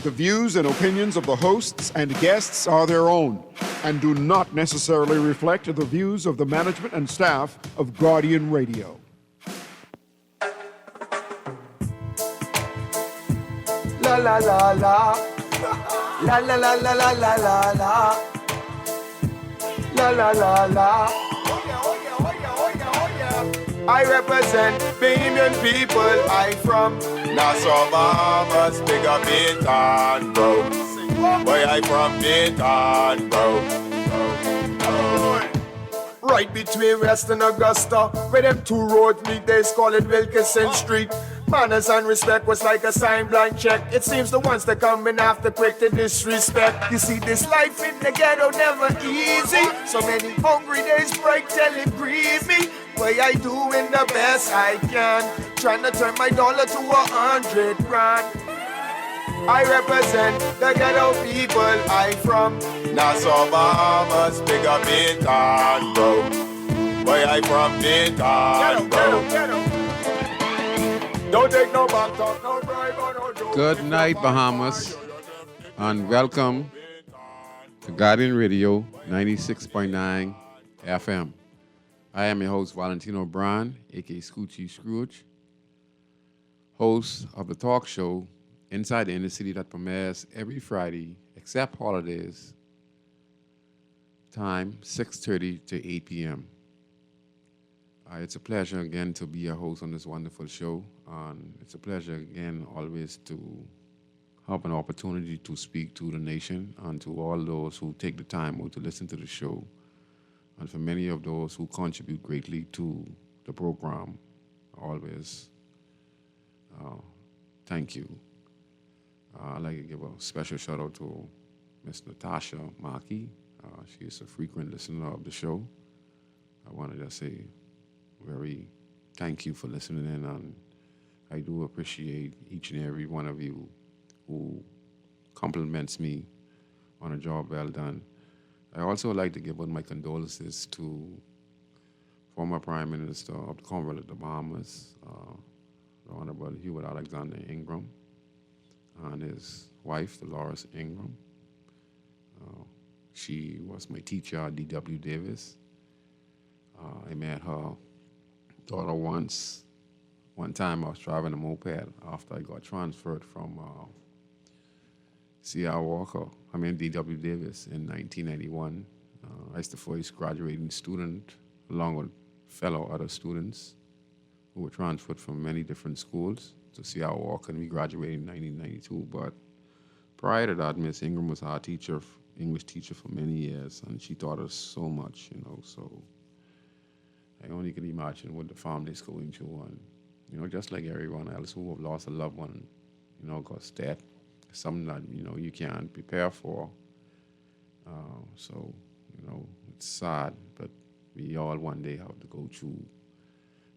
The views and opinions of the hosts and guests are their own and do not necessarily reflect the views of the management and staff of Guardian Radio. La la la la, la la la la la la la la, la la la la. I represent Bahamian people. I from Nassau, Bahamas, big up Baytown, bro. Where I from Baytown, bro. Right between West and Augusta, where them two roads meet, they call it Wilkinson Street. Manners and respect was like a sign blank check. It seems the ones that coming after quick to disrespect. You see, this life in the ghetto never easy. So many hungry days break till it grieve me. Way I doing the best I can, trying to turn my dollar to 100 grand. I represent the ghetto people. I from Nassau, Bahamas, big up Baytown, bro. Where I from Baytown, bro. Don't take no back talk, no bribe or no joke. Good night, Bahamas, and welcome to Guardian Radio 96.9 FM. I am your host, Valentino, a.k.a. Scrooge, host of the talk show Inside the Inner City that premieres every Friday, except holidays, time 6:30 to 8 p.m. It's a pleasure again to be a host on this wonderful show. And it's a pleasure again always to have an opportunity to speak to the nation and to all those who take the time out to listen to the show. And for many of those who contribute greatly to the program, always thank you. I'd like to give a special shout out to Miss Natasha Markey. She is a frequent listener of the show. I wanted to say very thank you for listening in, and I do appreciate each and every one of you who compliments me on a job well done. I also like to give out my condolences to former Prime Minister of the Commonwealth of the Bahamas, the Honorable Hubert Alexander Ingram, and his wife, Dolores Ingram. She was my teacher at D.W. Davis. I met her daughter once. One time I was driving a moped after I got transferred from D.W. Davis in 1991. I was the first graduating student, along with fellow other students who were transferred from many different schools to C.R. Walker, and we graduated in 1992. But prior to that, Miss Ingram was our teacher, English teacher for many years, and she taught us so much, so I only can imagine what the family's going through, and, just like everyone else who have lost a loved one, because that is something that, you can't prepare for. So, it's sad, but we all one day have to go through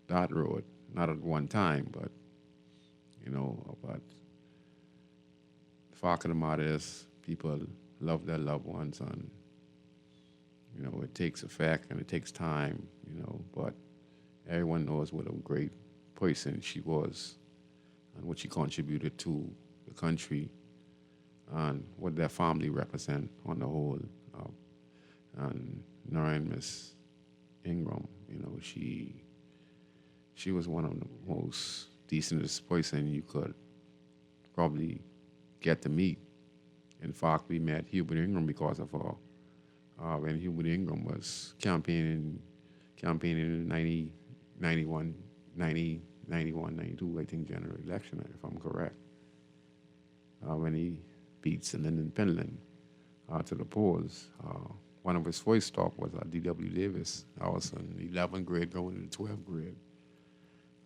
that road, not at one time, but, but the fact of the matter is people love their loved ones, and, it takes effect and it takes time, but everyone knows what a great person she was and what she contributed to the country and what their family represent on the whole. And knowing Miss Ingram, she was one of the most decentest person you could probably get to meet. In fact, we met Hubert Ingram because of her. When Hubert Ingram was campaigning in 91, 92, I think, general election, if I'm correct, when he beat Lyndon Penland to the polls. One of his first stops was at D.W. Davis. I was in 11th grade going into 12th grade.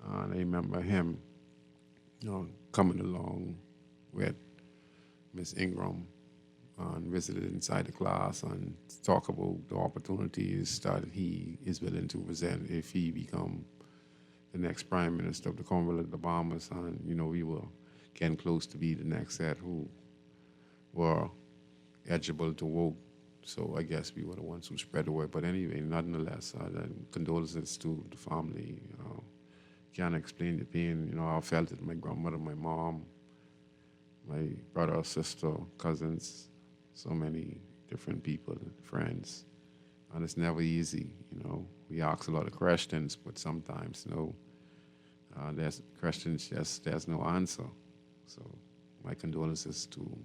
And I remember him coming along with Miss Ingram and visited inside the class and talk about the opportunities that he is willing to present if he become the next Prime Minister of the Commonwealth of the Bahamas. And, we were getting close to be the next set who were eligible to vote. So I guess we were the ones who spread the word. But anyway, nonetheless, condolences to the family. Can't explain the pain. I felt it. My grandmother, my mom, my brother, sister, cousins, so many different people, friends. And it's never easy, you know. We ask a lot of questions, but sometimes, there's questions, just there's no answer. So my condolences to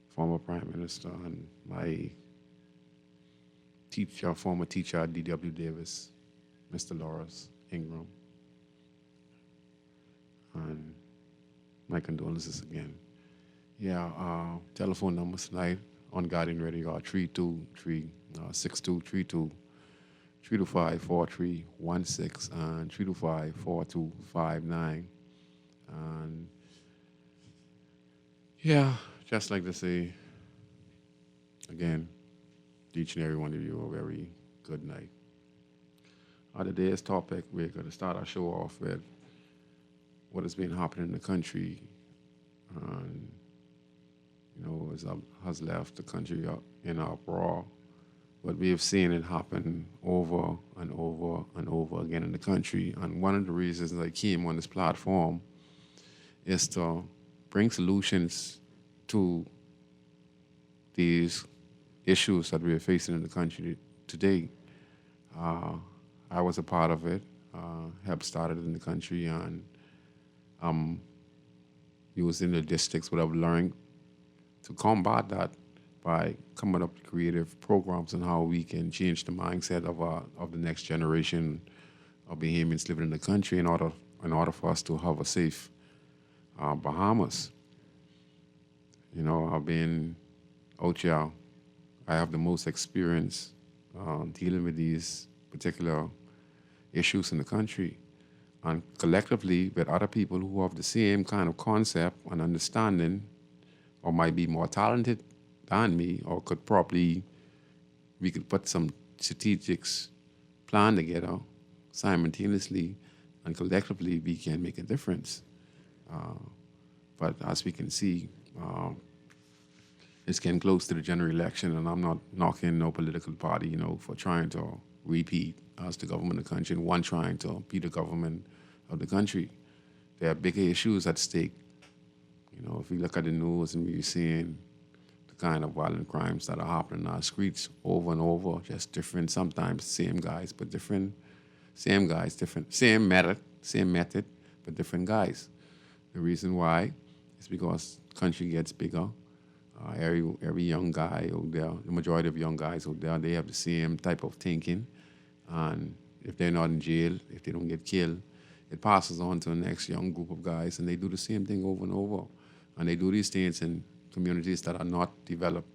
former Prime Minister and my teacher, former teacher at D.W. Davis, Mr. Lawrence Ingram. And my condolences again. Yeah, telephone numbers tonight on Guardian Radio are 323-6232, 325-4316, and 325-4259. And yeah, just like to say, again, each and every one of you a very good night. Today's topic, we're going to start our show off with what has been happening in the country, and has left the country in uproar. But we have seen it happen over and over and over again in the country. And one of the reasons I came on this platform is to bring solutions to these issues that we are facing in the country today. I was a part of it, helped start it in the country, and using the districts, what I've learned to combat that by coming up with creative programs on how we can change the mindset of the next generation of Bahamians living in the country in order for us to have a safe Bahamas. You know, I've been out here. I have the most experience dealing with these particular issues in the country, and collectively with other people who have the same kind of concept and understanding, or might be more talented than me, or we could put some strategic plan together simultaneously, and collectively we can make a difference. But as we can see, it's getting close to the general election, and I'm not knocking no political party, for trying to repeat as the government of the country, and one trying to be the government of the country. There are bigger issues at stake. If we look at the news and we're seeing the kind of violent crimes that are happening on our streets over and over, just different, sometimes same guys, but different, same guys, different, same method, but different guys. The reason why is because the country gets bigger. Every young guy out there, the majority of young guys out there, they have the same type of thinking. And if they're not in jail, if they don't get killed, it passes on to the next young group of guys, and they do the same thing over and over. And they do these things in communities that are not developed.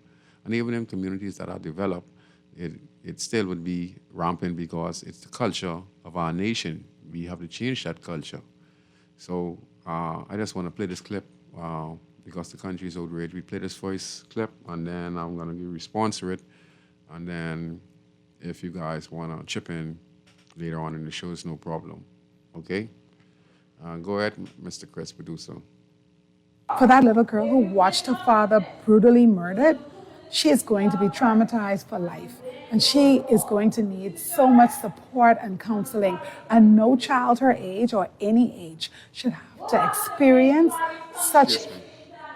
And even in communities that are developed, it still would be rampant because it's the culture of our nation. We have to change that culture. So I just want to play this clip because the country is outraged. We play this voice clip, and then I'm going to give a response to it. And then if you guys want to chip in later on in the show, it's no problem. Okay? Go ahead, Mr. Chris, producer. For that little girl who watched her father brutally murdered, she is going to be traumatized for life. And she is going to need so much support and counseling. And no child her age or any age should have to experience such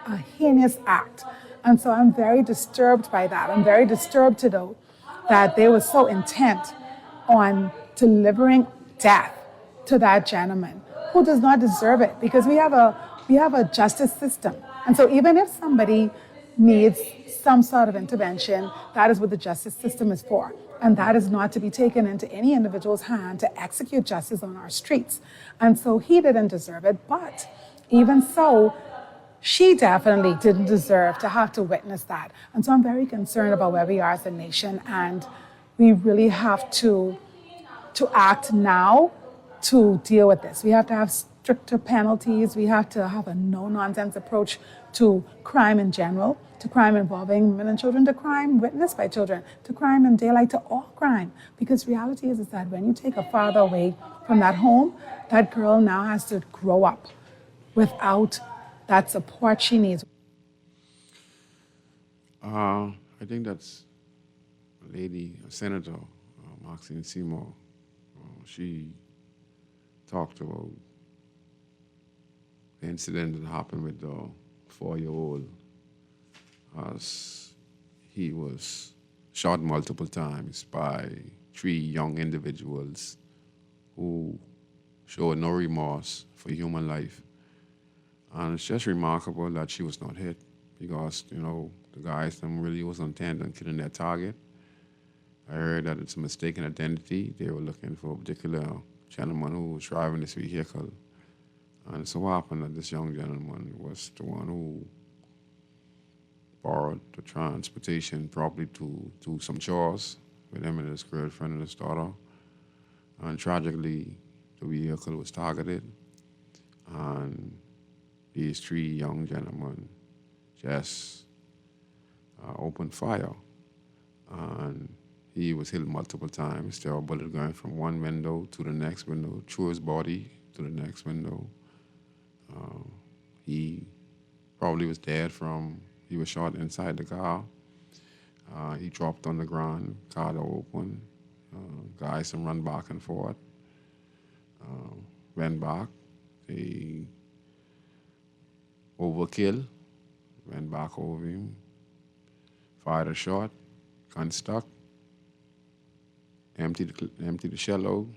a heinous act. And so I'm very disturbed by that. I'm very disturbed to know that they were so intent on delivering death to that gentleman who does not deserve it, because we have a justice system. And so even if somebody needs some sort of intervention, that is what the justice system is for. And that is not to be taken into any individual's hand to execute justice on our streets. And so he didn't deserve it, but even so, she definitely didn't deserve to have to witness that. And so I'm very concerned about where we are as a nation, and we really have to act now to deal with this. We have to have stricter penalties. We have to have a no-nonsense approach to crime in general, to crime involving women and children, to crime witnessed by children, to crime in daylight, to all crime. Because reality is that when you take a father away from that home, that girl now has to grow up without that support she needs. I think that's Senator Maxine Seymour. She talked about the incident that happened with the 4-year-old, as he was shot multiple times by 3 young individuals who showed no remorse for human life. And it's just remarkable that she was not hit because, the guys them really was intent on killing their target. I heard that it's a mistaken identity. They were looking for a particular gentleman who was driving this vehicle. And it so happened that this young gentleman was the one who borrowed the transportation probably to do some chores with him and his girlfriend and his daughter. And tragically, the vehicle was targeted. And these 3 young gentlemen just opened fire. And he was hit multiple times. There were bullets going from one window to the next window, through his body to the next window. He probably was dead he was shot inside the car. He dropped on the ground, car door open. Guys run back and forth. Went back. They overkill. Went back over him. Fired a shot. Gun stuck. Emptied the shell out.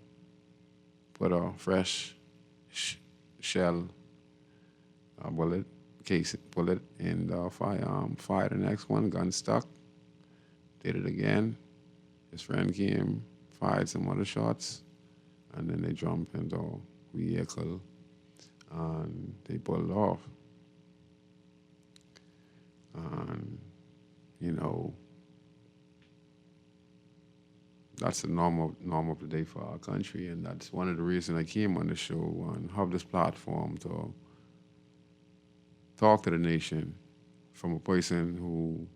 Put a fresh shell bullet in the firearm. Fired the next one. Gun stuck. Did it again. His friend came, fired some other shots, and then they jumped into the vehicle and they pulled off. And, that's the norm of the day for our country, and that's one of the reasons I came on the show and have this platform to talk to the nation from a person who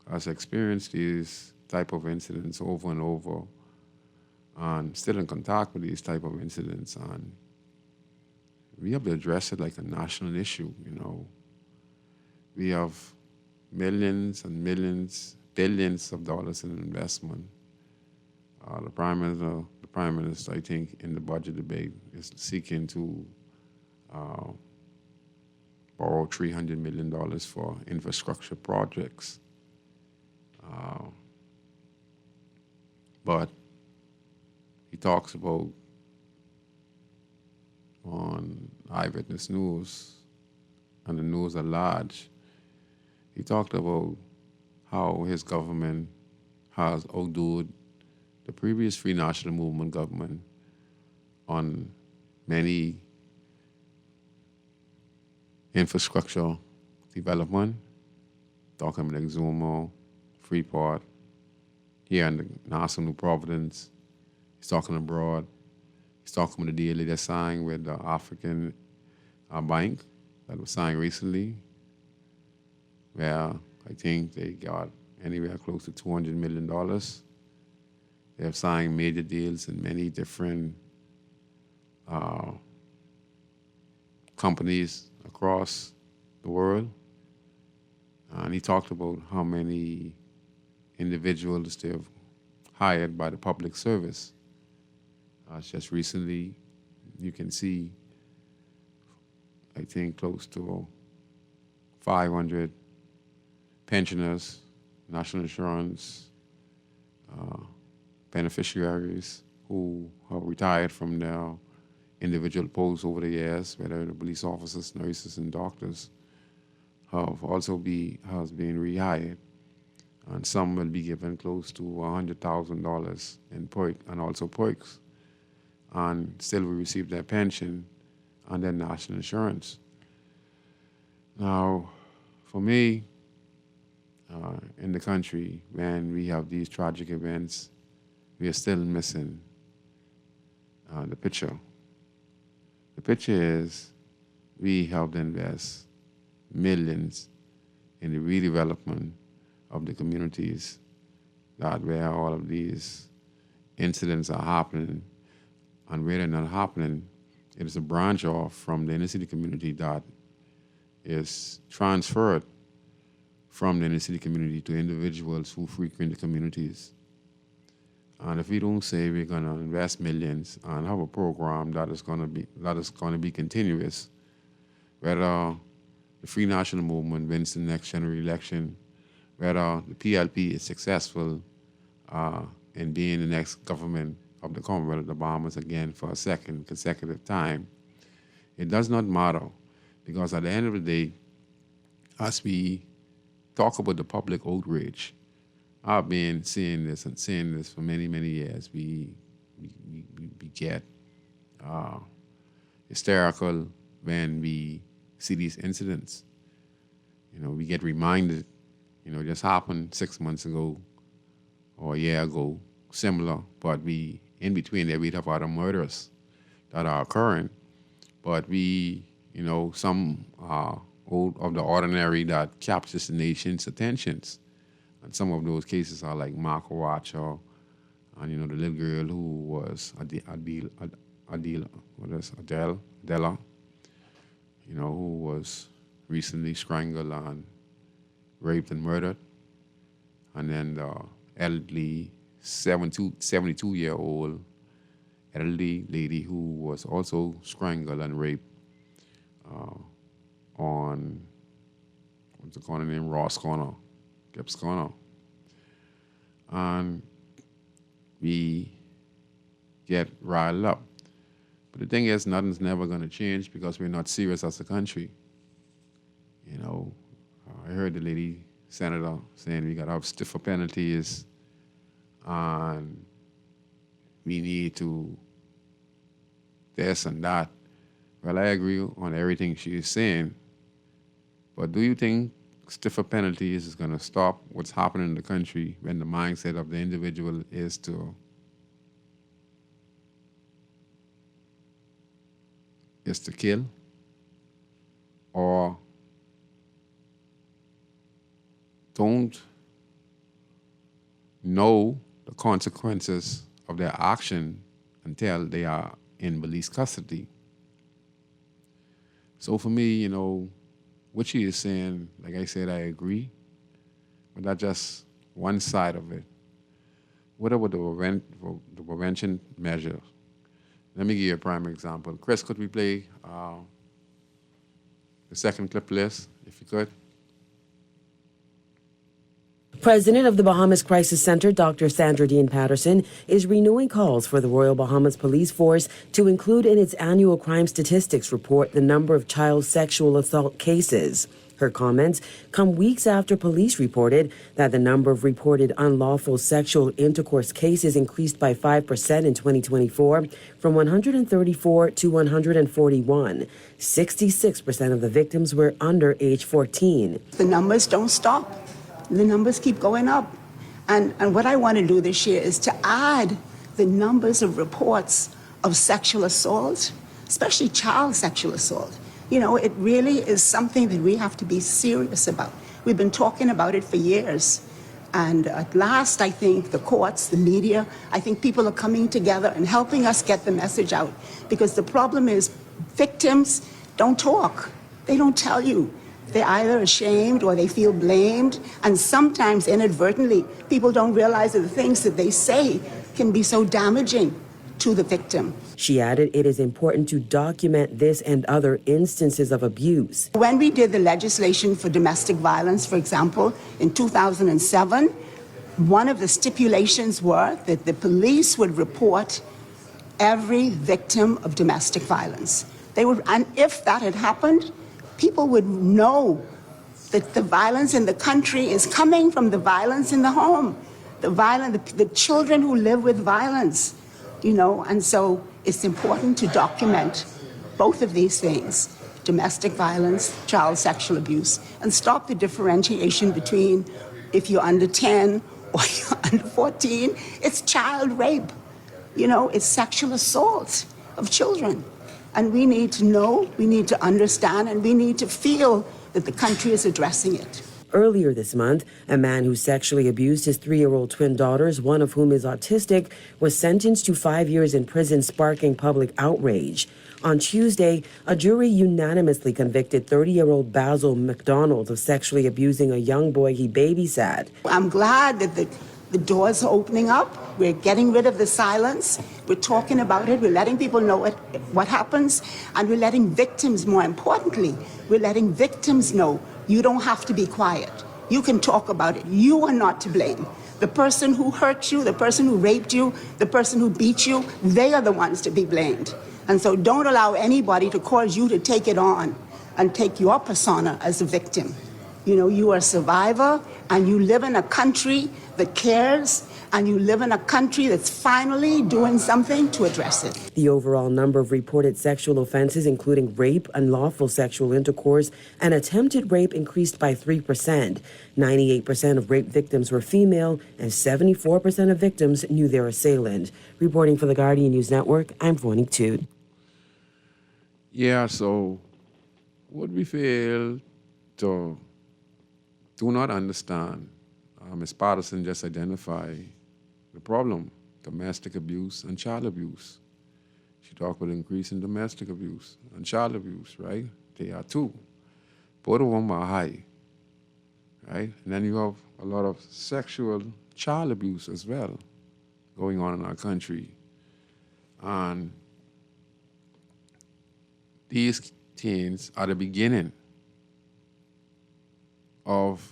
has experienced these type of incidents over and over and still in contact with these type of incidents. And we have to address it like a national issue, We have millions and millions, billions of dollars in investment. The Prime Minister, I think, in the budget debate is seeking to borrow $300 million for infrastructure projects. But he talks about on Eyewitness News and the news at large, he talked about how his government has outdone the previous Free National Movement government on many infrastructure development, talking about Exuma, Freeport, here in the Nassau New Providence. He's talking abroad. He's talking about the deal they signed with the African bank that was signed recently, where I think they got anywhere close to $200 million. They have signed major deals in many different companies across the world. And he talked about how many individuals they've hired by the public service. Just recently, you can see, I think, close to 500 pensioners, national insurance beneficiaries who have retired from their individual posts over the years, whether the police officers, nurses, and doctors, has been rehired. And some will be given close to $100,000 in perk and also perks. And still will receive their pension and their national insurance. Now, for me, in the country, when we have these tragic events, we are still missing the picture. The picture is we have to invest millions in the redevelopment of the communities where all of these incidents are happening. And where they're not happening, it is a branch off from the inner city community that is transferred from the inner city community to individuals who frequent the communities. And if we don't say we're going to invest millions and have a program that is going to be continuous, whether the Free National Movement wins the next general election, whether the PLP is successful in being the next government of the Commonwealth of the Bahamas again for a second consecutive time. It does not matter, because at the end of the day, as we talk about the public outrage, I've been seeing this for many, many years. We get hysterical when we see these incidents. We get reminded, just happened 6 months ago or a year ago, similar, but in between there, we'd have other murders that are occurring. But some are out of the ordinary that captures the nation's attentions. And some of those cases are like Marco Rocha, and the little girl who was Adela, who was recently strangled and raped and murdered. And then the elderly 72-year-old elderly lady who was also strangled and raped on, what's the corner name, Ross Corner, Gibbs Corner. And we get riled up. But the thing is, nothing's never going to change because we're not serious as a country. I heard the lady senator saying we got to have stiffer penalties and we need to this and that. Well, I agree on everything she is saying, but do you think stiffer penalties is going to stop what's happening in the country when the mindset of the individual is to kill? Or don't know the consequences of their action until they are in police custody. So for me, what she is saying, like I said, I agree, but that's just one side of it. What about the prevention measures? Let me give you a prime example. Chris, could we play the second clip list, if you could? President of the Bahamas Crisis Center, Dr. Sandra Dean Patterson, is renewing calls for the Royal Bahamas Police Force to include in its annual crime statistics report the number of child sexual assault cases. Her comments come weeks after police reported that the number of reported unlawful sexual intercourse cases increased by 5% in 2024 from 134 to 141. 66% of the victims were under age 14. The numbers don't stop. The numbers keep going up. And what I want to do this year is to add the numbers of reports of sexual assault, especially child sexual assault. It really is something that we have to be serious about. We've been talking about it for years. And at last, I think the courts, the media, I think people are coming together and helping us get the message out. Because the problem is victims don't talk. They don't tell you. They're either ashamed or they feel blamed. And sometimes inadvertently, people don't realize that the things that they say can be so damaging to the victim. She added it is important to document this and other instances of abuse. When we did the legislation for domestic violence, for example, in 2007, one of the stipulations were that the police would report every victim of domestic violence. And if that had happened, people would know that the violence in the country is coming from the violence in the home, the children who live with violence, and so it's important to document both of these things, domestic violence, child sexual abuse, and stop the differentiation between if you're under 10 or you're under 14, it's child rape, it's sexual assault of children. And we need to know, we need to understand, and we need to feel that the country is addressing it. Earlier this month, a man who sexually abused his 3-year-old twin daughters, one of whom is autistic, was sentenced to 5 years in prison, sparking public outrage. On Tuesday, a jury unanimously convicted 30-year-old Basil McDonald of sexually abusing a young boy he babysat. I'm glad that The doors are opening up. We're getting rid of the silence. We're talking about it. We're letting people know what happens. And we're letting victims, more importantly, we're letting victims know you don't have to be quiet. You can talk about it. You are not to blame. The person who hurt you, the person who raped you, the person who beat you, they are the ones to be blamed. And so don't allow anybody to cause you to take it on and take your persona as a victim. You know, you are a survivor, and you live in a country that cares, and you live in a country that's finally doing something to address it. The overall number of reported sexual offenses, including rape, unlawful sexual intercourse, and attempted rape, increased by 3%. 98% of rape victims were female, and 74% of victims knew their assailant. Reporting for the Guardian News Network, I'm Vonique Tude. Yeah, so what we fail to do not understand, Ms. Patterson just identified the problem, domestic abuse and child abuse. She talked about increasing domestic abuse and child abuse, right? They are two. Both of them are high, right? And then you have a lot of sexual child abuse as well going on in our country. And these teens are the beginning of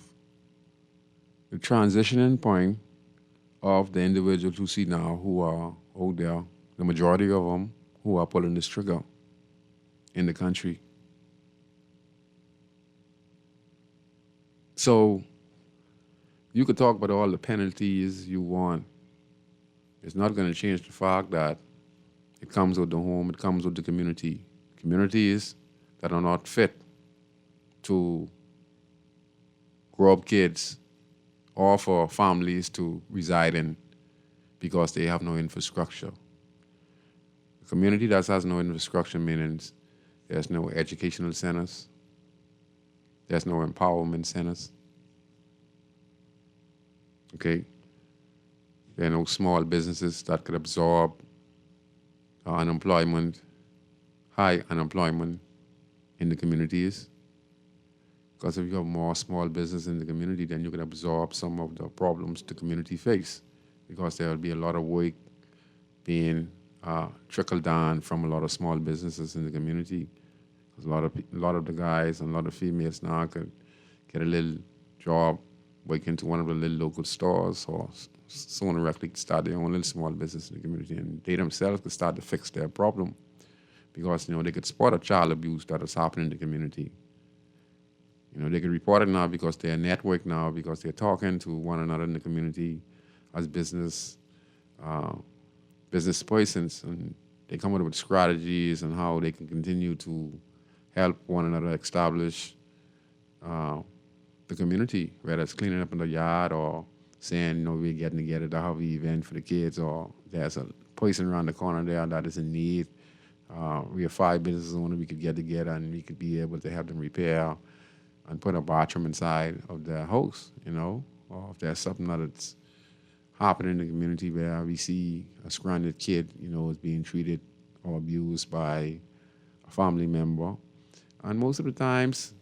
the transitioning point of the individuals who see now who are out there, the majority of them who are pulling this trigger in the country. So you could talk about all the penalties you want. It's not going to change the fact that it comes with the home, it comes with the community. Communities that are not fit to grow up kids or for families to reside in because they have no infrastructure. A community that has no infrastructure means there's no educational centers, there's no empowerment centers, okay? There are no small businesses that could absorb unemployment, high unemployment in the communities. Because if you have more small business in the community, then you can absorb some of the problems the community face. Because there will be a lot of work being trickled down from a lot of small businesses in the community. Because a lot of the guys and a lot of females now could get a little job, work into one of the little local stores, or someone directly start their own little small business in the community, and they themselves could start to fix their problem. Because, they could spot a child abuse that is happening in the community. They could report it now because they're networked now, because they're talking to one another in the community as business persons, and they come up with strategies and how they can continue to help one another establish the community, whether it's cleaning up in the yard or saying, we're getting together to have an event for the kids, or there's a person around the corner there that is in need. We have 5 business owners, we could get together and we could be able to have them repair and put a bathroom inside of their house, or if there's something that's happening in the community where we see a stranded kid, is being treated or abused by a family member. And most of the times,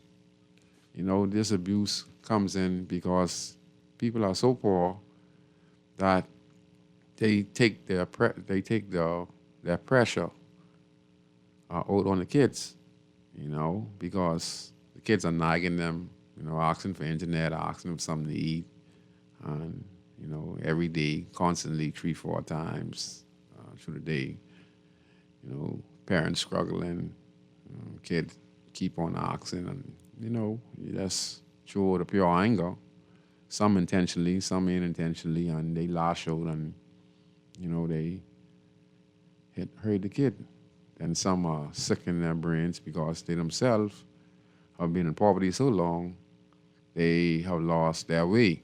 this abuse comes in because people are so poor that they take their pressure out on the kids, because the kids are nagging them, asking for internet, asking for something to eat, and, every day, constantly 3-4 times through the day, parents struggling, kids keep on asking, and, you just show the pure anger, some intentionally, some unintentionally, and they lash out and, they hurt the kid. And some are sick in their brains because they themselves have been in poverty so long, they have lost their way.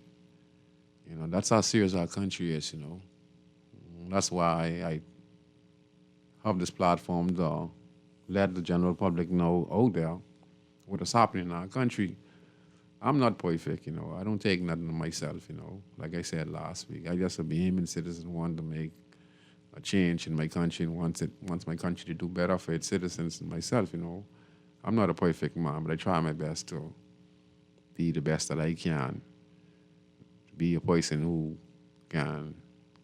That's how serious our country is, That's why I have this platform to let the general public know out there what is happening in our country. I'm not perfect, I don't take nothing to myself, Like I said last week, I just a Bahamian citizen want to make a change in my country and wants my country to do better for its citizens and myself, I'm not a perfect man, but I try my best to be the best that I can, to be a person who can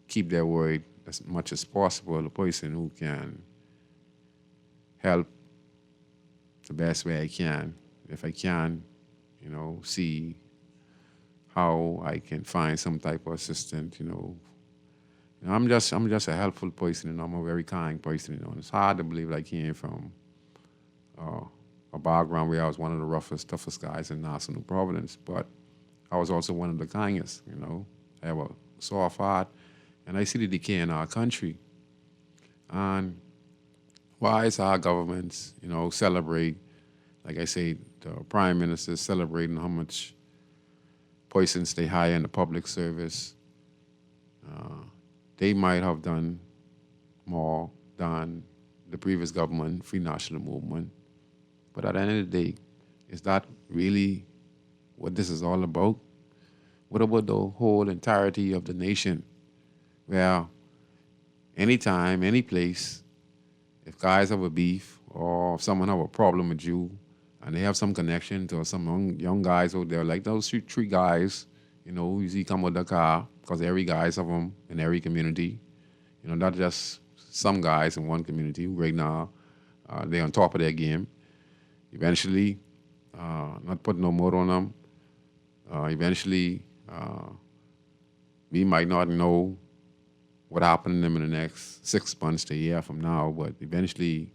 keep their word as much as possible, a person who can help the best way I can. If I can, see how I can find some type of assistant, I'm just a helpful person, I'm a very kind person, and it's hard to believe I came from a background where I was one of the roughest, toughest guys in Nassau, New Providence, but I was also one of the kindest, I have a soft heart, and I see the decay in our country. And why is our governments, celebrate, like I say, the prime minister is celebrating how much persons they hire in the public service. They might have done more than the previous government, Free National Movement. But at the end of the day, is that really what this is all about? What about the whole entirety of the nation? Where anytime, any place, if guys have a beef or if someone have a problem with you and they have some connection to some young guys out there, like those three guys, you see come with the car, because every guys have them in every community. Not just some guys in one community. Right now, they're on top of their game. Eventually, not put no more on them. Eventually, we might not know what happened to them in the next 6 months to a year from now, but eventually,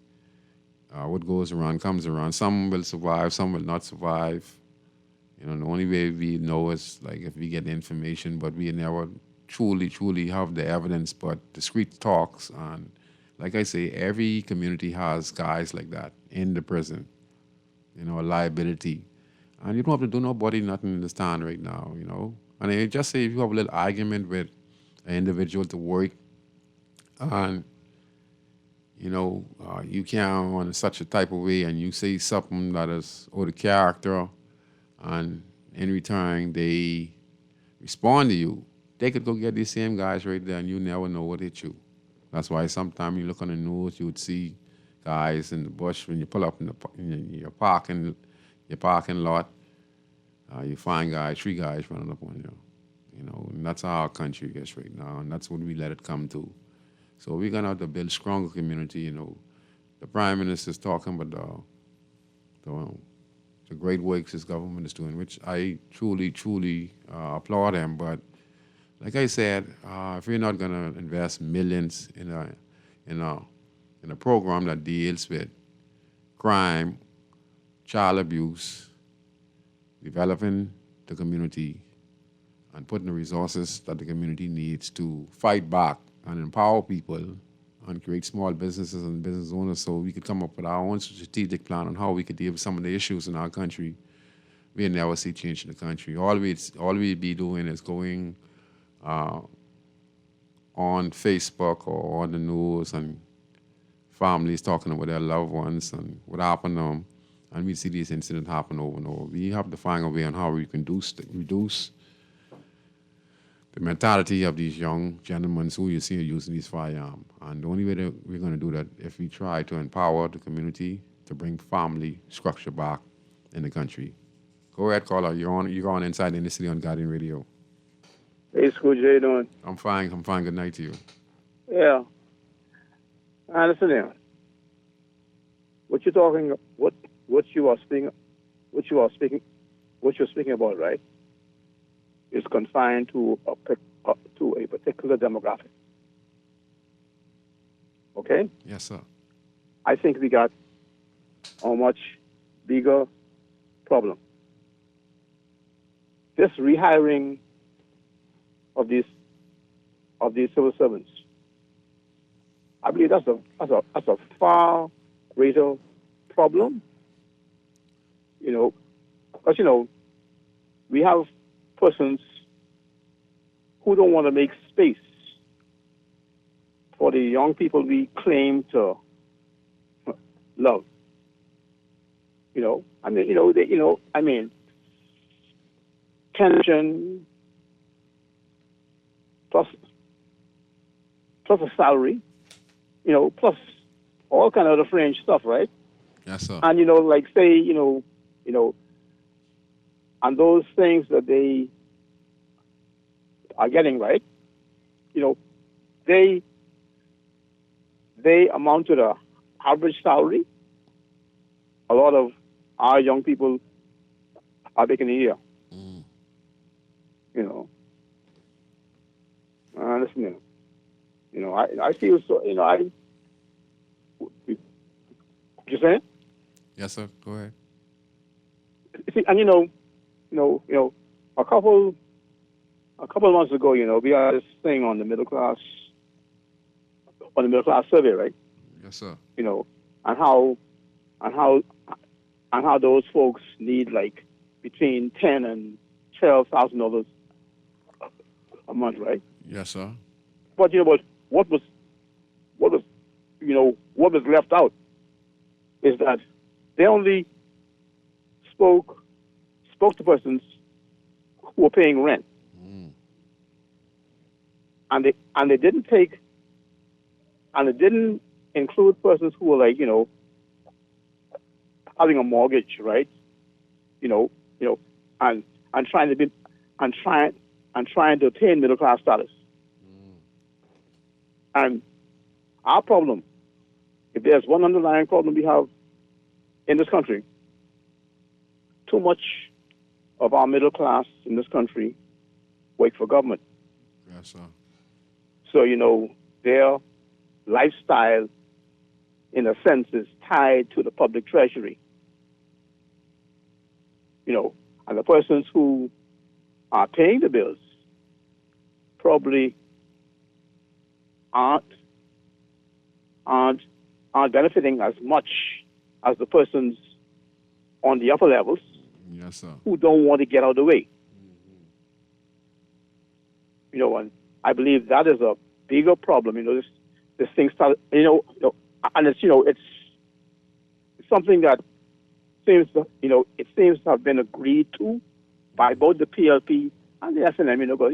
what goes around comes around. Some will survive, some will not survive. The only way we know is like if we get the information, but we never truly have the evidence, but the street talks. And like I say, every community has guys like that in the prison, a liability. And you don't have to do nobody nothing in the stand right now, And I just say if you have a little argument with an individual to work, and, you can't on such a type of way, and you say something that is out of character, and in return they respond to you, they could go get these same guys right there, and you never know what hit you. That's why sometimes you look on the news, you would see guys in the bush when you pull up in your parking lot. You find three guys running up on you. And that's how our country gets right now, and that's what we let it come to. So we're gonna have to build stronger community. The Prime Minister is talking about the great works his government is doing, which I truly applaud him. But like I said, if we're not going to invest millions in a program that deals with crime, child abuse, developing the community, and putting the resources that the community needs to fight back and empower people and create small businesses and business owners so we could come up with our own strategic plan on how we could deal with some of the issues in our country, we'll never see change in the country. All we'd be doing is going on Facebook or on the news and families talking about their loved ones and what happened to them, and we see these incidents happen over and over. We have to find a way on how we can reduce the mentality of these young gentlemen who you see using these firearms. And the only way that we're going to do that if we try to empower the community to bring family structure back in the country. Go ahead, caller. You're on Inside in the City on Guardian Radio. Hey, Scrooge, how you doing? I'm fine. Good night to you. Yeah. Listen here. What you're speaking about, right, is confined to a particular demographic. Okay? Yes, sir. I think we got a much bigger problem. This rehiring of these civil servants, I believe that's a far greater problem. Because we have persons who don't want to make space for the young people we claim to love. Pension plus a salary, plus all kind of other fringe stuff, right? Yes, sir. And and those things that they are getting, right, they amount to the average salary a lot of our young people are making a year. You know, listen, I feel so. You saying? Yes, sir. Go ahead. See, and a couple of months ago, we had this thing on the middle class survey, right? Yes, sir. And how those folks need like between $10,000 and $12,000 a month, right? Yes, sir. But what was left out is that they only spoke to persons who were paying rent, and they didn't include persons who were like having a mortgage, right? And trying to attain middle class status. And our problem, if there's one underlying problem we have in this country, too much of our middle class in this country work for government. Yes, sir. So, their lifestyle, in a sense, is tied to the public treasury. And the persons who are paying the bills probably aren't benefiting as much as the persons on the upper levels. Yes, sir. Who don't want to get out of the way. And I believe that is a bigger problem. This thing started, and it's something that seems to have been agreed to by both the PLP and the SNM. But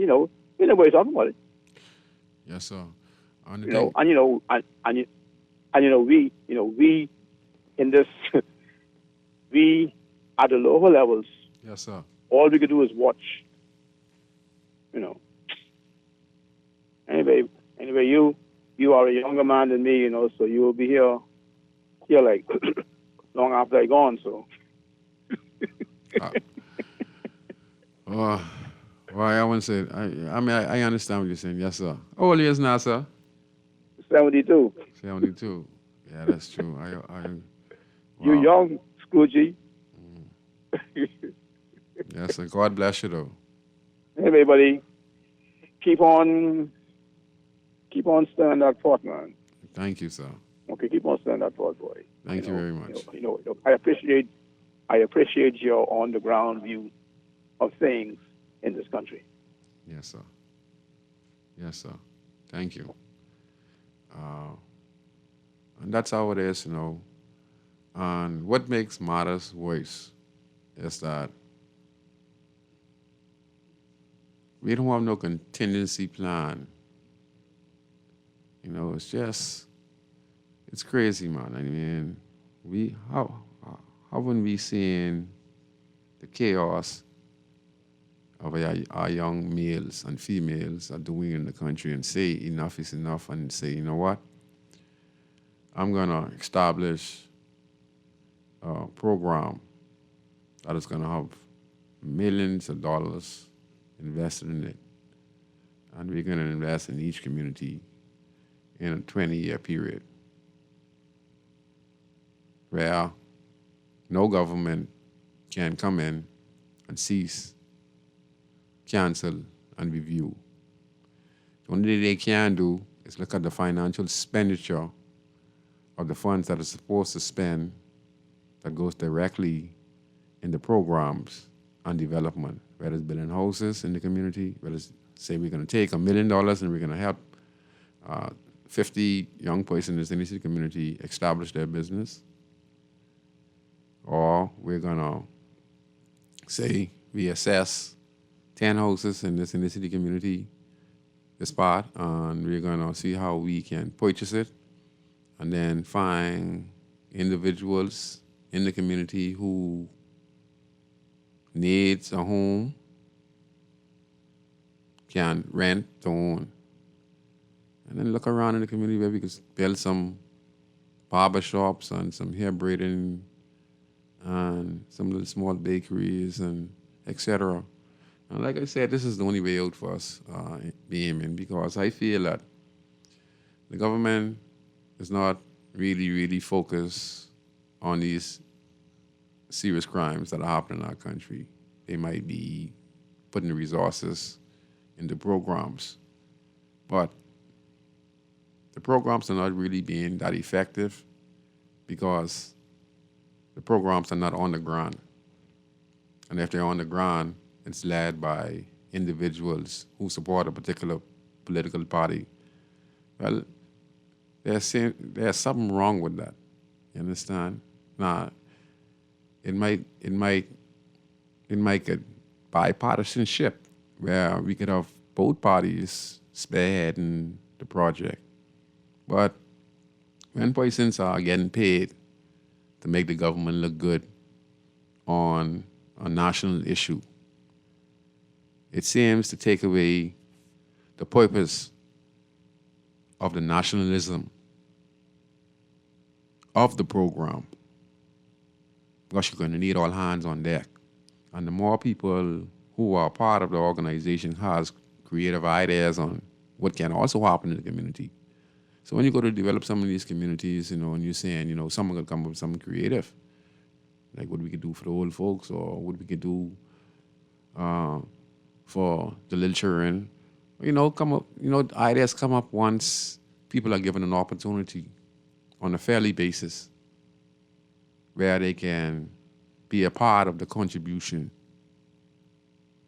nobody's talking about it. Yes, sir. We in this we at the lower levels. Yes, sir. All we could do is watch. Anyway, you are a younger man than me, so you will be here like long after I gone. So. Well, I wouldn't say. I understand what you're saying. Yes, sir. How old are you now, sir? 72. 72. Yeah, that's true. Wow. You young, Scroogey. Yes, sir. God bless you, though. Hey, buddy. Keep on stirring that pot, man. Thank you, sir. Okay, keep on stirring that pot, boy. Thank you very much. I appreciate your on the ground view of things in this country. Yes, sir. Yes, sir. Thank you. And that's how it is, And what makes matters worse is that we don't have no contingency plan. It's crazy, man. I mean, haven't we seen the chaos of our young males and females are doing in the country and say enough is enough and say, you know what? I'm going to establish a program that is going to have millions of dollars invested in it. And we're going to invest in each community in a 20-year period where no government can come in and cease, cancel, and review. The only thing they can do is look at the financial expenditure of the funds that are supposed to spend that goes directly in the programs and development, whether it's building houses in the community, whether it's, say we're going to take $1 million and we're going to help 50 young persons in the community establish their business, or we're going to say we assess 10 houses in this city community, the spot, and we're going to see how we can purchase it and then find individuals in the community who needs a home, can rent to own. and then look around in the community where we could build some barber shops and some hair braiding and some little small bakeries and etc. And like I said, this is the only way out for us, aiming, because I feel that the government is not really focused on these serious crimes that are happening in our country. They might be putting the resources into programs, but the programs are not really being that effective because the programs are not on the ground. And if they're on the ground, it's led by individuals who support a particular political party. Well, there's something wrong with that. You understand? Now, it might get bipartisanship where we could have both parties spearheading the project. But when persons are getting paid to make the government look good on a national issue, it seems to take away the purpose of the nationalism of the program, because you're going to need all hands on deck. And the more people who are part of the organization has creative ideas on what can also happen in the community. So when you go to develop some of these communities, and you're saying, someone could come up with something creative, like what we could do for the old folks or what we could do for the little children. Ideas come up once people are given an opportunity on a fairly basis where they can be a part of the contribution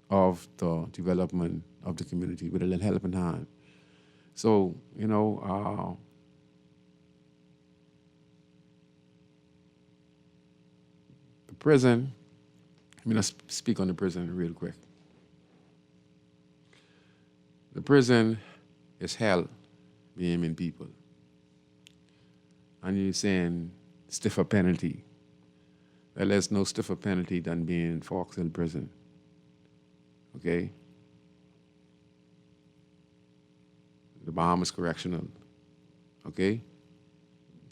of the development of the community with a little helping hand. So, the prison, let's speak on the prison real quick. The prison is hell, being people. And you're saying stiffer penalty. Well, there's no stiffer penalty than being in Fox Hill Prison. Okay? The Bahamas Correctional. Okay?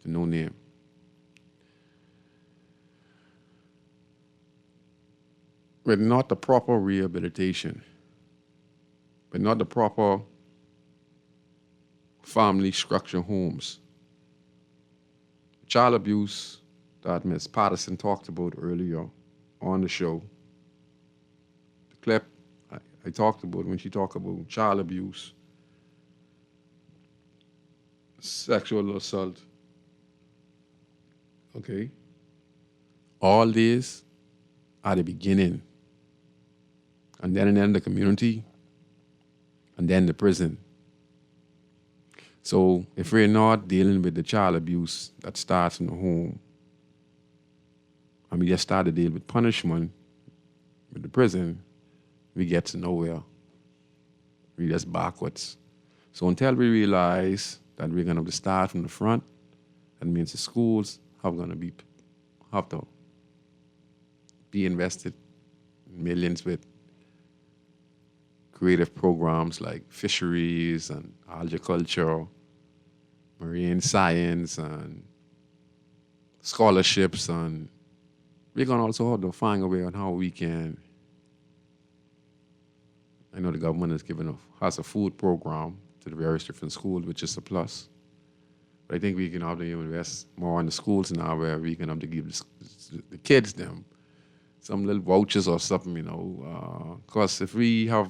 The no name. With not the proper rehabilitation, but not the proper family structure homes. Child abuse that Ms. Patterson talked about earlier on the show. The clip I talked about when she talked about child abuse, sexual assault. Okay? All these are the beginning. And then the community, and then the prison. So if we're not dealing with the child abuse that starts in the home, and we just start to deal with punishment with the prison, we get to nowhere. We're just backwards. So until we realize that we're going to have to start from the front, that means the schools have to be invested in millions with creative programs like fisheries and agriculture, marine science, and scholarships. And we're going to also have to find a way on how we can. I know the government has a food program to the various different schools, which is a plus. But I think we can have to invest more in the schools now, where we can have to give the kids them some little vouchers or something, because if we have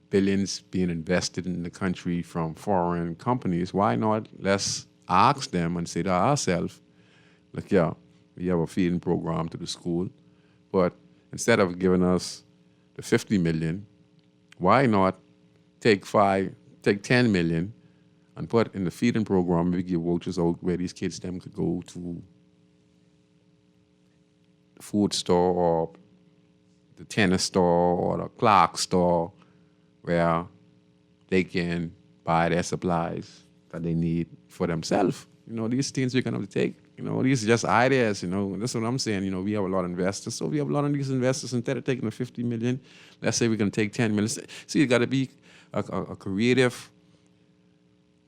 billions being invested in the country from foreign companies, why not let's ask them and say to ourselves, look, we have a feeding program to the school, but instead of giving us the 50 million, why not take 10 million and put in the feeding program, we give vouchers out where these kids them could go to the food store or the tennis store or the clock store, where they can buy their supplies that they need for themselves. These things we're going to have to take. These are just ideas, That's what I'm saying. We have a lot of investors. So we have a lot of these investors. Instead of taking the 50 million, let's say we're going to take 10 million. See, it's got to be a creative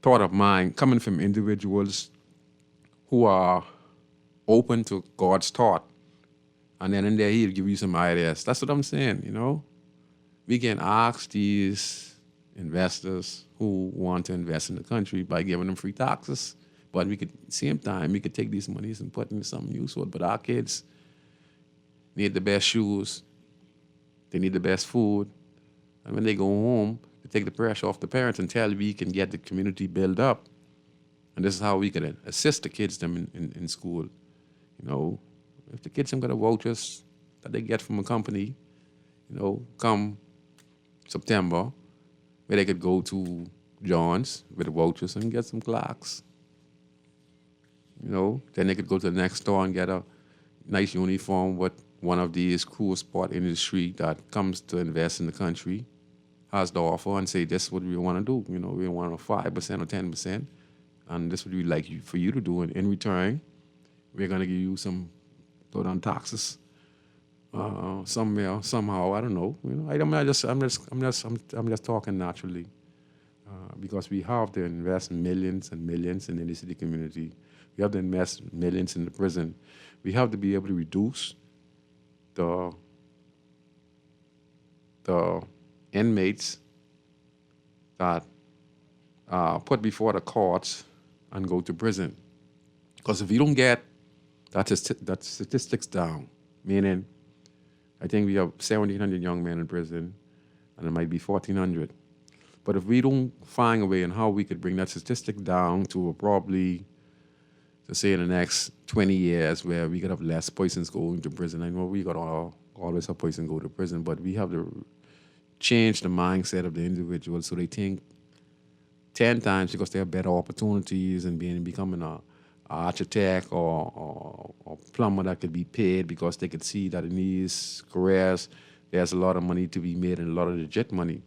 thought of mine coming from individuals who are open to God's thought. And then in there, he'll give you some ideas. That's what I'm saying, you know? We can ask these investors who want to invest in the country by giving them free taxes. But we could, same time, we could take these monies and put into something useful. But our kids need the best shoes. They need the best food. And when they go home, they take the pressure off the parents until we can get the community built up. And this is how we can assist the kids them in school. You know, if the kids have got a vouchers that they get from a company, you know, come September, where they could go to John's with the vouchers and get some clocks. You know, then they could go to the next store and get a nice uniform with one of these cool sport industry that comes to invest in the country has the offer and say, this is what we want to do. You know, we want a 5% or 10%. And this is what we'd like for you to do. And in return, we're going to give you some throw down taxes somewhere, somehow. I don't know. You know, I'm just talking naturally because we have to invest millions and millions in the inner city community. We have to invest millions in the prison. We have to be able to reduce the inmates that are put before the courts and go to prison. Because if you don't get that statistics down, meaning I think we have 1,700 young men in prison, and it might be 1,400. But if we don't find a way in how we could bring that statistic down to probably, to say in the next 20 years, where we could have less persons going to prison. I know we got always have persons go to prison, but we have to change the mindset of the individual so they think 10 times because they have better opportunities and becoming a architect or plumber that could be paid because they could see that in these careers there's a lot of money to be made and a lot of legit money.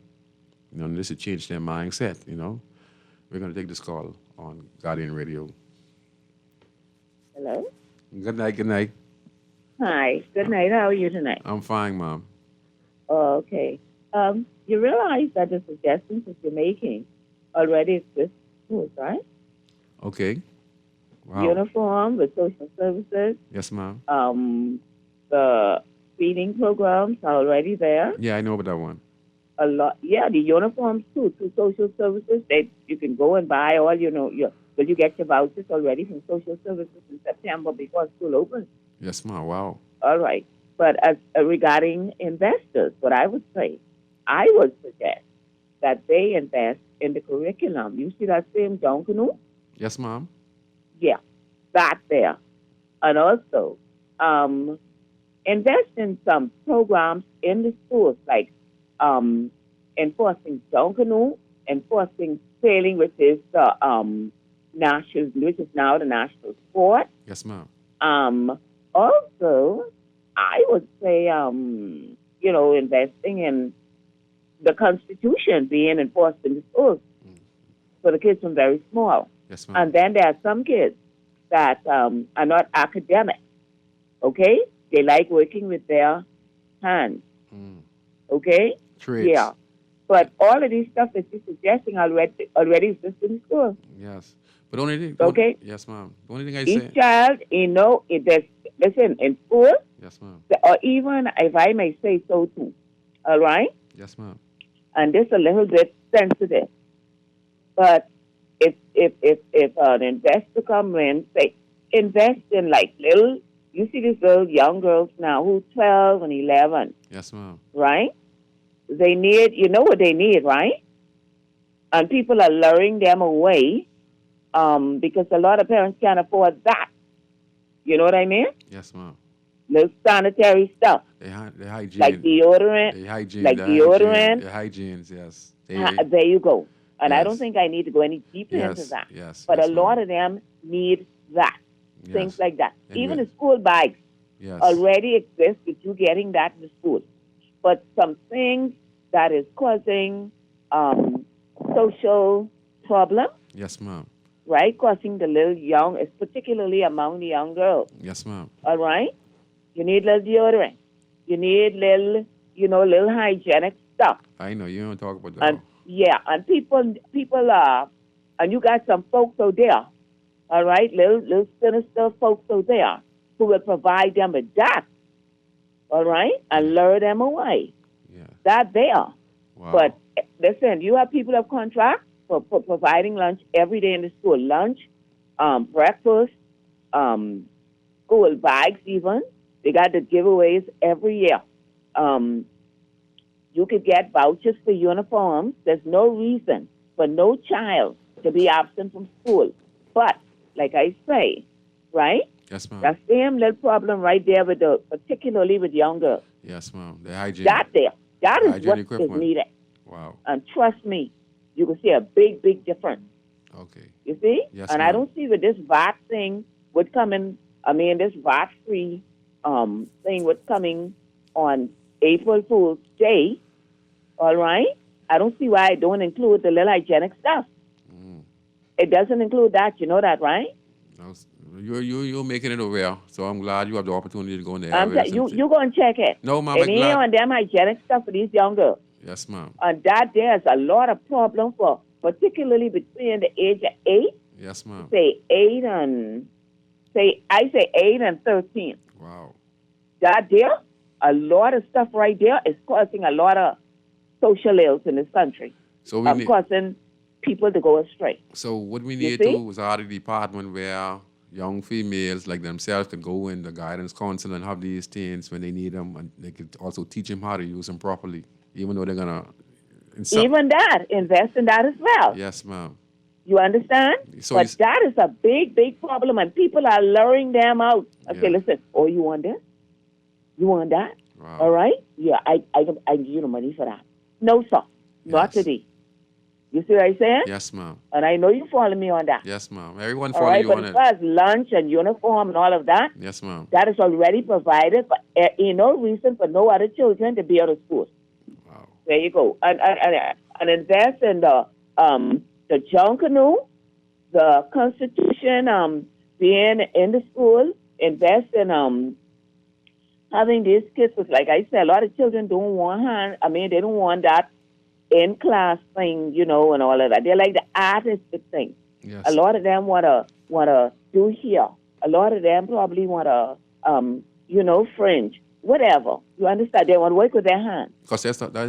You know, and this would change their mindset, you know. We're going to take this call on Guardian Radio. Hello? Good night, good night. Hi, good night. How are you tonight? I'm fine, Mom. Oh, okay. You realize that the suggestions that you're making already exist in schools, right? Okay. Wow. Uniform with social services. Yes, ma'am. The feeding programs are already there. Yeah, I know about that one. A lot. Yeah, the uniforms too, through social services. You can go and buy all, you get your vouchers already from social services in September before school opens. Yes, ma'am. Wow. All right. But as regarding investors, what I would suggest that they invest in the curriculum. You see that same John Canoe? Yes, ma'am. Yeah, that there. And also, invest in some programs in the schools, like enforcing John Canoe, enforcing sailing, which is the which is now the national sport. Yes, ma'am. Also, I would say, investing in the Constitution being enforced in the schools for the kids from very small. Yes, ma'am. And then there are some kids that are not academic, okay? They like working with their hands, okay? Trades. Yeah. But all of these stuff that you're suggesting already exists in the school. Yes. But only thing. Okay. Yes, ma'am. The only thing I Each say. child, listen, in school, Yes, ma'am. or even if I may say so too, all right? Yes, ma'am. And this a little bit sensitive. But if an investor come in, say, invest in like you see these young girls now who 12 and 11. Yes, ma'am. Right? They need, you know what they need, right? And people are luring them away because a lot of parents can't afford that. You know what I mean? Yes, ma'am. Little sanitary stuff. The hygiene. Like deodorant. The hygiene. Like deodorant. The hygienes, yes. There you go. And I Yes. don't think I need to go any deeper into Yes, that. yes, But yes, a lot ma'am. of them need that. Yes. Things like that. And Even we- the school bags Yes. already exist with you getting that in the school. But some things that is causing social problems, Yes, ma'am. right? Causing the little young, particularly among the young girls, Yes, ma'am. all right? You need little deodorant. You need little hygienic stuff. I know you don't talk about that. And yeah, and people And you got some folks out there, all right, little sinister folks out there who will provide them with that, all right, and lure them away. Yeah. That there. Wow. But listen, you have people of contract for providing lunch every day in the school. Lunch, breakfast, school bags even. They got the giveaways every year. You could get vouchers for uniforms. There's no reason for no child to be absent from school. But, like I say, right? Yes, ma'am. That same little problem right there with particularly with young girls. Yes, ma'am. The hygiene. That is hygiene what equipment. is needed. Wow. And trust me, you will see a big, big difference. Okay. You see? Yes, and ma'am. I don't see with this VAT thing would coming, this VAT-free thing would coming on April Fool's Day, all right? I don't see why it don't include the little hygienic stuff. It doesn't include that. You know that, right? No, you're making it aware, so I'm glad you have the opportunity to go in the area. You go and check it. No, ma'am. It ain't on them hygienic stuff for these young girls. Yes, ma'am. And that there's a lot of problem for, particularly between the age of 8, Yes, ma'am. say 8 and 13. Wow. That there, a lot of stuff right there is causing a lot of social ills in this country. So we need, causing people to go astray. So what we need see? to is a department where young females like themselves could go in the guidance council and have these teens when they need them, and they could also teach them how to use them properly, even though they're gonna. Even that, invest in that as well. Yes, ma'am. You understand? So but that is a big, big problem, and people are luring them out. Okay, listen. Oh, you want this? You want that? Wow. All right? Yeah, I give you the money for that. No, sir. Not today. You see what I'm saying? Yes, ma'am. And I know you follow me on that. Yes, ma'am. Everyone all follow right, you but on as it. far as lunch and uniform and all of that, Yes, ma'am. that is already provided. But no reason for no other children to be out of school. Wow. There you go. And invest in the John Canoe, the Constitution, being in the school. Invest in having these kids. Because like I said, a lot of children don't want they don't want that in-class thing, and all of that. They like the artistic thing. Yes. A lot of them wanna do here. A lot of them probably wanna, fringe, whatever. You understand? They want to work with their hands. Because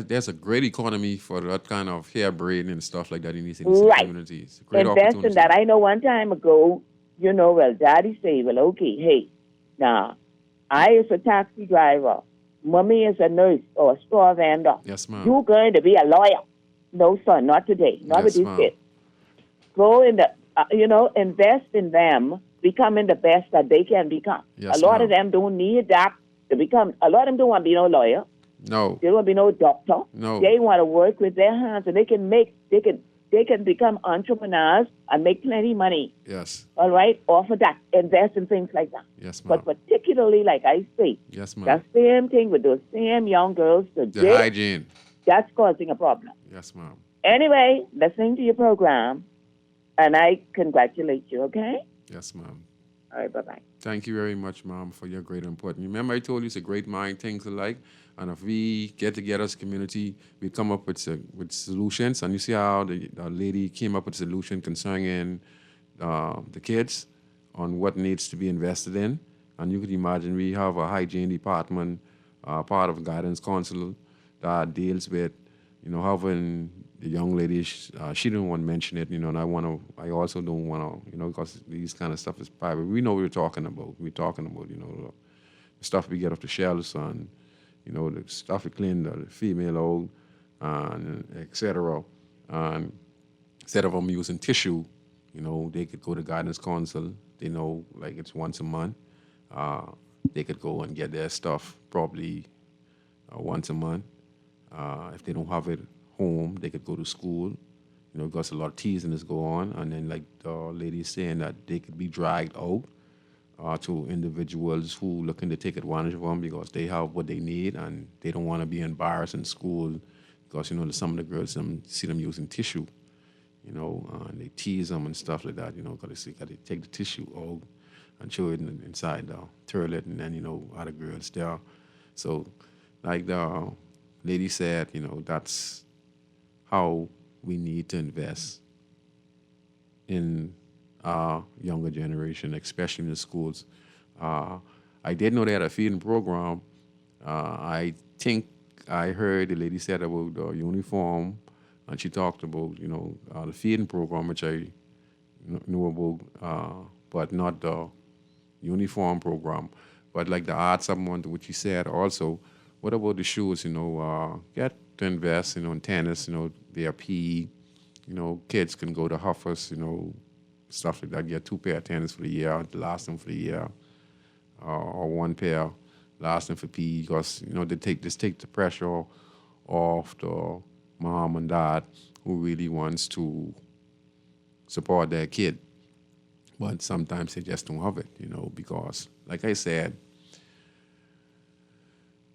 there's a great economy for that kind of hair braiding and stuff like that in these communities. Great invest in that. I know one time ago, Daddy say, well, okay, hey, now, I is a taxi driver. Mommy is a nurse or a store vendor. Yes, ma'am. You're going to be a lawyer. No, son, not today. Not with these kids. Go in the, invest in them becoming the best that they can become. Yes, a lot of them don't need that to become. A lot of them don't want to be no lawyer. No. They don't want to be no doctor. No. They want to work with their hands, and they can become entrepreneurs and make plenty money. Yes. All right? Offer that. Invest in things like that. Yes, ma'am. But particularly, like I say, yes, ma'am. that same thing with those same young girls today. The hygiene. That's causing a problem. Yes, ma'am. Anyway, listening to your program, and I congratulate you, okay? Yes, ma'am. All right, bye-bye. Thank you very much, Mom, for your great input. And remember, I told you it's a great mind, things alike. And if we get together as a community, we come up with solutions. And you see how the lady came up with a solution concerning the kids on what needs to be invested in. And you could imagine we have a hygiene department, part of guidance council that deals with, having the young lady, she didn't want to mention it, and I also don't want to, because these kind of stuff is private. We know what we're talking about. We're talking about, the stuff we get off the shelves and, the stuff we clean the female out, and et cetera. And instead of them using tissue, they could go to guidance council. They know, like, it's once a month. They could go and get their stuff probably once a month. If they don't have it home, they could go to school, because a lot of teasing is going on. And then, like the lady is saying, that they could be dragged out to individuals who looking to take advantage of them because they have what they need and they don't want to be embarrassed in school because, some of the girls, see them using tissue, and they tease them and stuff like that, because they got to take the tissue out and show it inside the toilet, and then, other girls there. So, like the lady said, that's how we need to invest in our younger generation, especially in the schools. I did know they had a feeding program. I think I heard the lady said about the uniform, and she talked about, the feeding program, which I knew about, but not the uniform program. But like the art someone, which she said also, what about the shoes, get to invest, in tennis, their PE, kids can go to Huffers, stuff like that, get 2 pair of tennis for the year, to last them for the year, or 1 pair last them for PE, because, they take the pressure off the mom and dad who really wants to support their kid. But sometimes they just don't have it, because, like I said,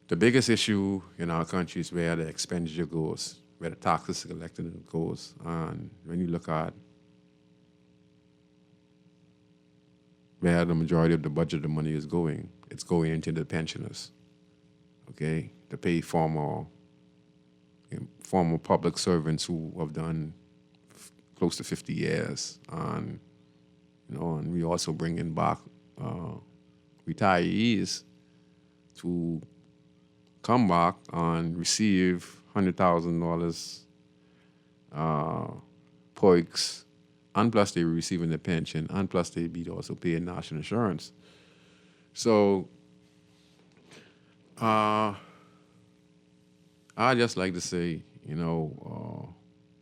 the biggest issue in our country is where the expenditure goes, where the taxes are collected goes. And when you look at where the majority of the budget of the money is going, it's going into the pensioners, okay, to pay former public servants who have done close to 50 years. And and we also bring in back retirees to come back and receive $100,000 POICs, and plus they were receiving the pension, and plus they be also paying national insurance. So I just like to say,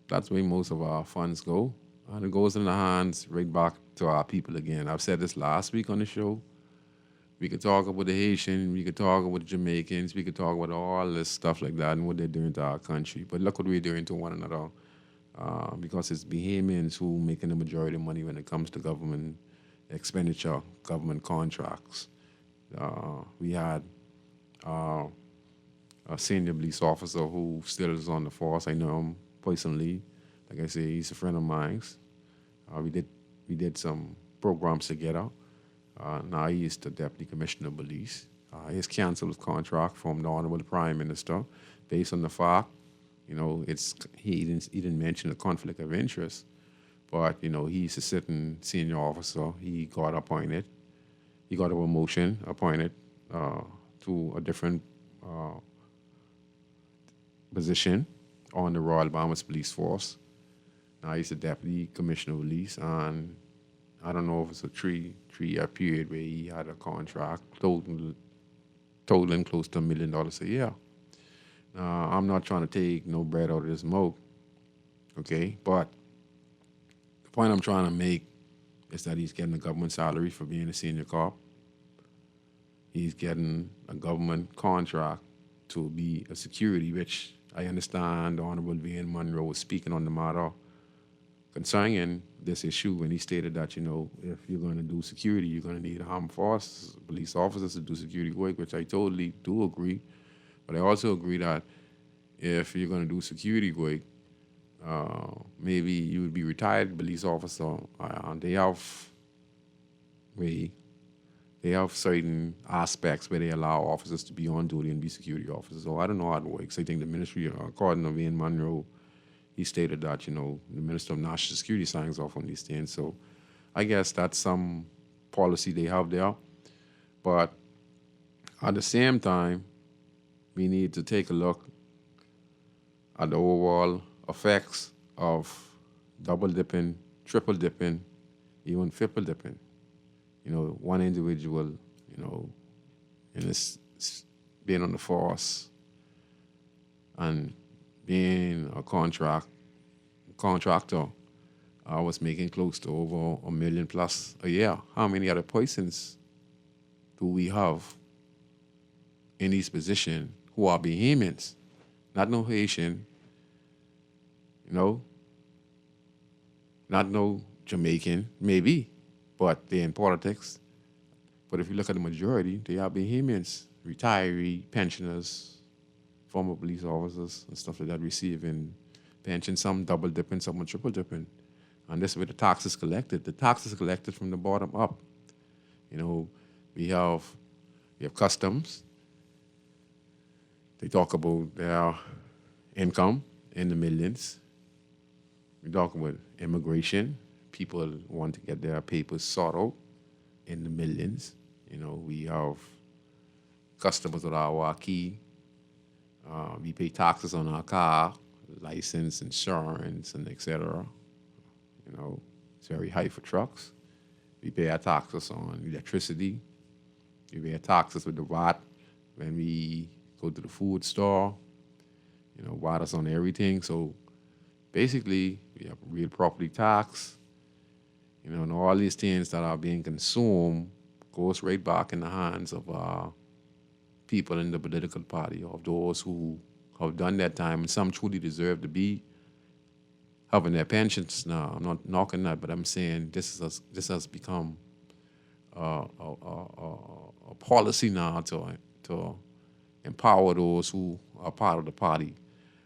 that's where most of our funds go. And it goes in the hands right back to our people again. I've said this last week on the show. We could talk about the Haitian, we could talk about the Jamaicans, we could talk about all this stuff like that and what they're doing to our country. But look what we're doing to one another, because it's Bahamians who making the majority of money when it comes to government expenditure, government contracts. We had a senior police officer who still is on the force. I know him personally. Like I say, he's a friend of mine. We did some programs together. Now he is the Deputy Commissioner of Police. He's canceled his contract from the Honorable Prime Minister based on the fact, he didn't mention a conflict of interest, but he's a sitting senior officer. He got appointed. He got a promotion appointed to a different position on the Royal Bahamas Police Force. Now he's the Deputy Commissioner of Police, and I don't know if it's a three-year period where he had a contract totaling close to $1 million a year. I'm not trying to take no bread out of this mouth, okay? But the point I'm trying to make is that he's getting a government salary for being a senior cop. He's getting a government contract to be a security, which I understand the Honorable V.N. Monroe was speaking on the matter concerning this issue when he stated that, if you're going to do security, you're going to need armed forces, police officers to do security work, which I totally do agree. But I also agree that if you're going to do security work, maybe you would be retired police officer. They have certain aspects where they allow officers to be on duty and be security officers. So I don't know how it works. I think the ministry, according to V.N. Monroe, he stated that, the Minister of National Security signs off on these things. So I guess that's some policy they have there. But at the same time, we need to take a look at the overall effects of double dipping, triple dipping, even triple dipping. One individual, in this being on the force and being a contractor, I was making close to over $1 million plus a year. How many other persons do we have in these positions who are Bahamians, not no Haitian, not no Jamaican, maybe, but they're in politics. But if you look at the majority, they are Bahamians, retiree, pensioners, former police officers and stuff like that receiving pension, some double dipping, some triple dipping. And this is where the tax is collected. The tax is collected from the bottom up. We have customs. They talk about their income in the millions. We talk about immigration, people want to get their papers sought out in the millions. We have customers with our key. We pay taxes on our car, license, insurance, and etc. It's very high for trucks. We pay our taxes on electricity. We pay our taxes with the VAT when we go to the food store. Water's on everything. So basically, we have real property tax. And all these things that are being consumed goes right back in the hands of people in the political party, of those who have done their time, and some truly deserve to be having their pensions now. I'm not knocking that, but I'm saying this has become a policy now to empower those who are part of the party.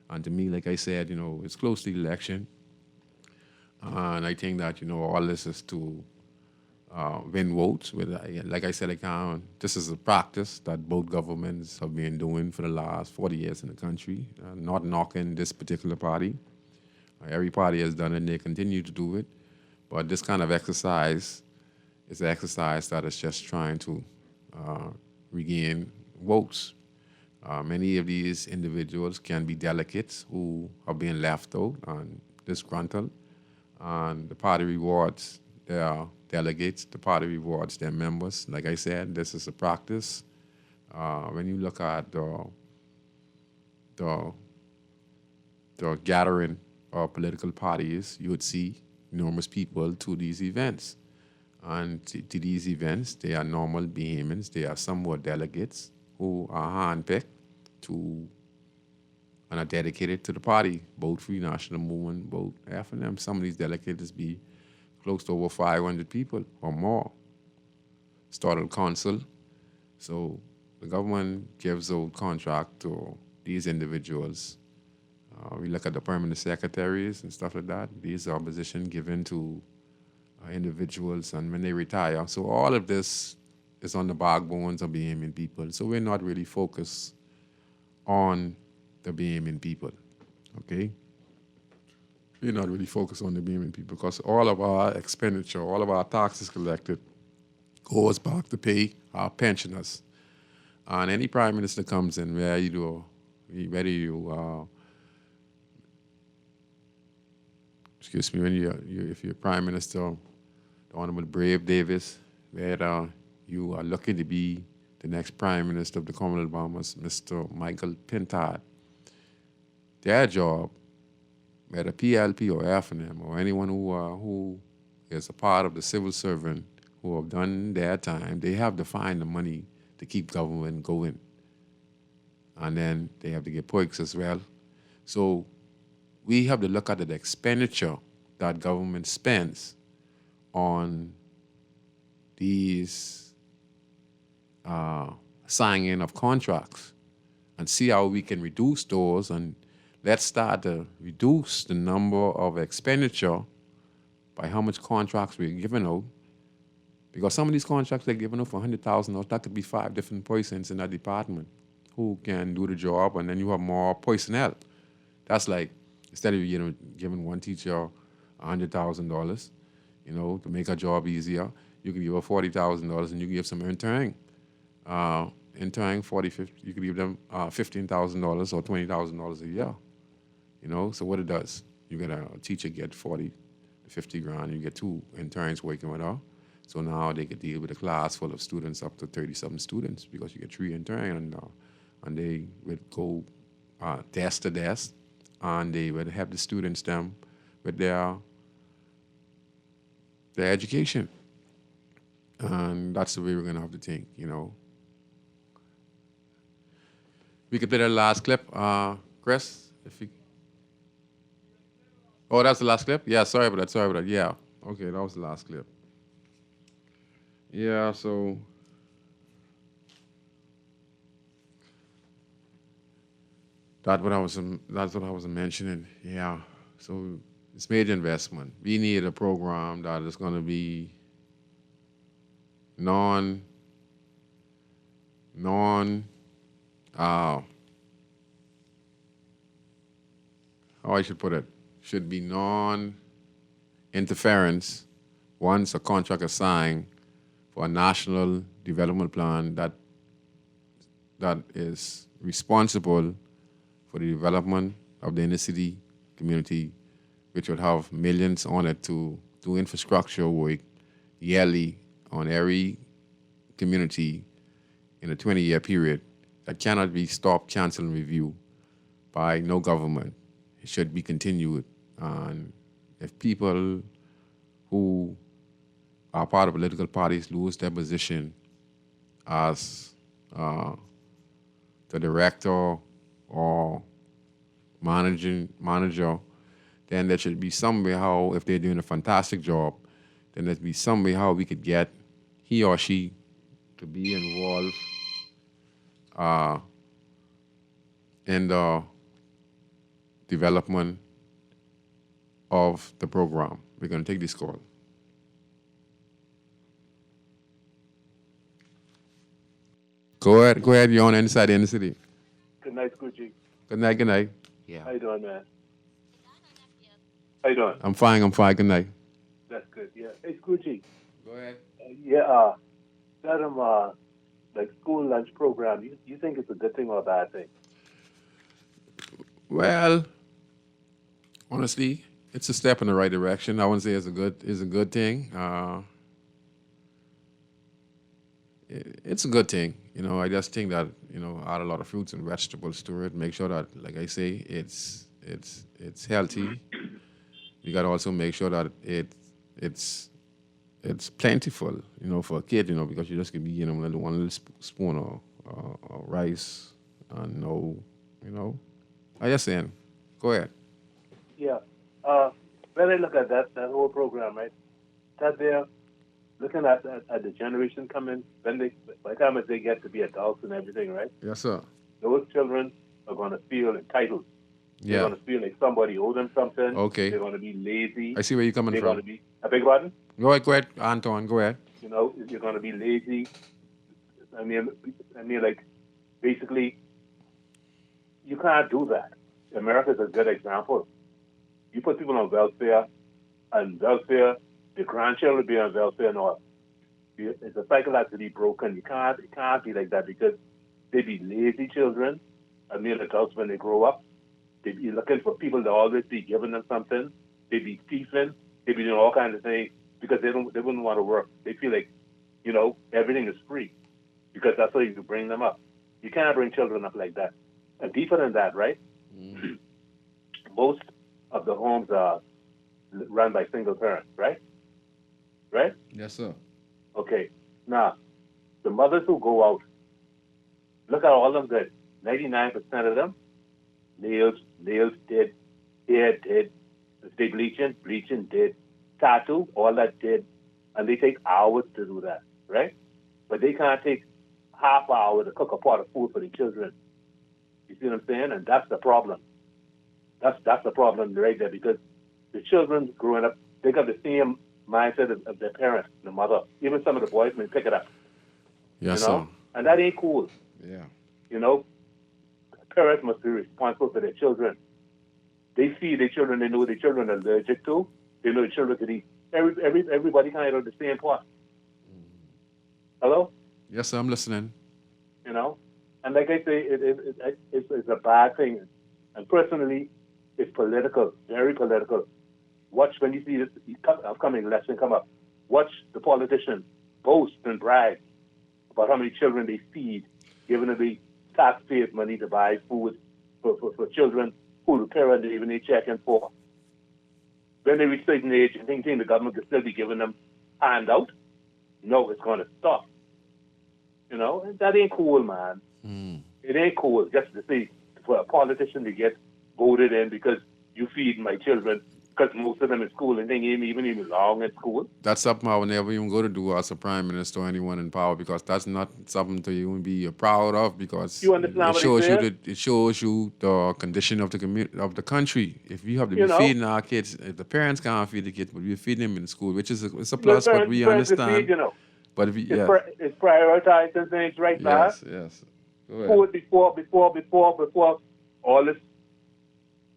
And to me, like I said, it's close to the election. And I think that, all this is to win votes. Like I said, this is a practice that both governments have been doing for the last 40 years in the country. Not knocking this particular party. Every party has done it, and they continue to do it. But this kind of exercise is an exercise that is just trying to regain votes. Many of these individuals can be delegates who are being left out and disgruntled. And the party rewards their delegates, the party rewards their members. Like I said, this is a practice. When you look at the gathering of political parties, you would see enormous people to these events. And to these events, they are normal Bahamians. They are somewhat delegates who are handpicked and are dedicated to the party, both Free National Movement, both F&M. Some of these delegates be close to over 500 people or more. Started council. So the government gives out contract to these individuals. We look at the permanent secretaries and stuff like that. These are positions given to individuals, and when they retire. So all of this is on the backbones of Bahamian people. So we're not really focused on the Bahamian people, okay? We're not really focused on the Bahamian people because all of our expenditure, all of our taxes collected goes back to pay our pensioners. And any prime minister comes in, if you're prime minister, the Honorable Brave Davis, whether you are lucky to be the next prime minister of the Commonwealth of Bahamas, Mr. Michael Pintard, their job, whether PLP or F&M or anyone who is a part of the civil servant who have done their time, they have to find the money to keep government going. And then they have to get perks as well. So we have to look at the expenditure that government spends on these signing of contracts and see how we can reduce those, and let's start to reduce the number of expenditure by how much contracts we're giving out. Because some of these contracts they're giving out for $100,000, that could be 5 different persons in that department who can do the job, and then you have more personnel. That's like, instead of giving one teacher $100,000, to make a job easier, you can give her $40,000 and you can give some intern 40, 50, you could give them $15,000 or $20,000 a year. So what it does, you get a teacher get 40 to 50 grand, you get 2 interns working with her. So now they could deal with a class full of students up to 30-something students because you get 3 interns, and they would go desk to desk, and they would help the students them with their education. And that's the way we're gonna have to think, We could play the last clip, Chris, if you. Oh, that's the last clip? Yeah, sorry about that. Yeah, okay, that was the last clip. Yeah, so that's what I was mentioning. Yeah, so it's major investment. We need a program that is going to be how I should put it, should be interference once a contract is signed for a national development plan that is responsible for the development of the inner city community, which would have millions on it to do infrastructure work yearly on every community in a 20-year period, that cannot be stopped, canceled, and reviewed by no government. It should be continued. And if people who are part of political parties lose their position as the director or manager, then there should be some way how, if they're doing a fantastic job, then there'd be some way how we could get he or she to be involved in the development of the program. We're going to take this call. Go ahead. You're on inside the inner city. Good night, Scrooge. Good night. Yeah. How you doing, man? How you doing? I'm fine. Good night. That's good. Yeah. Hey, Scrooge. Go ahead. That like school lunch program. You think it's a good thing or a bad thing? Well, honestly, it's a step in the right direction. I wouldn't say it's a good thing. It's a good thing. I just think that, add a lot of fruits and vegetables to it. Make sure that, like I say, it's healthy. You got to also make sure that it's plentiful, for a kid, because you just can be, one little spoon of rice and no, I just saying, go ahead. Yeah. When I look at that whole program, right, that they're looking at the generation coming, by the time they get to be adults and everything, right? Yes, sir. Those children are going to feel entitled. Yeah. They're going to feel like somebody owed them something. Okay. They're going to be lazy. I see where you're coming They're from. going to be, I beg your pardon? Go ahead, Anton, go ahead. You're going to be lazy. I mean, like, basically, you can't do that. America's a good example. You put people on welfare, and welfare, the grandchildren be on welfare and all. It's a psychologically broken. It can't be like that because they be lazy children. Adults when they grow up, they be looking for people to always be giving them something. They be thieving. They be doing all kinds of things because they wouldn't want to work. They feel like, everything is free because that's how you bring them up. You can't bring children up like that. And deeper than that, right? Mm. Most of the homes are run by single parents, right? Right? Yes, sir. Okay. Now, the mothers who go out, look at all of them. 99% of them, nails did, hair did, if they bleaching did, tattoo, all that did, and they take hours to do that, right? But they can't take half hour to cook a pot of food for the children. You see what I'm saying? And that's the problem. That's the problem right there because the children growing up, they got the same mindset of their parents, the mother. Even some of the boys may pick it up. Yes, sir. And that ain't cool. Yeah. Parents must be responsible for their children. They feed their children. They know their children are allergic to. They know the children could eat. Everybody kind of the same pot. Hello? Yes, sir, I'm listening. And like I say, it's a bad thing. And personally, it's political, very political. Watch when you see this upcoming election come up. Watch the politicians boast and brag about how many children they feed, giving them the taxpayers money to buy food for children who the parents even they checking for. When they reach a certain age, you think the government could still be giving them handout? No, it's going to stop. And that ain't cool, man. Mm. It ain't cool just to see for a politician to get voted in because you feed my children, because most of them in school and they ain't even belong at school. That's something I would never even go to do as a prime minister or anyone in power because that's not something to even be proud of because it shows you the condition of the country. If we have to be feeding our kids, if the parents can't feed the kids, but we feed them in school, which is it's a plus, but we understand. But it's prioritizing things right now. Yes. Food before all this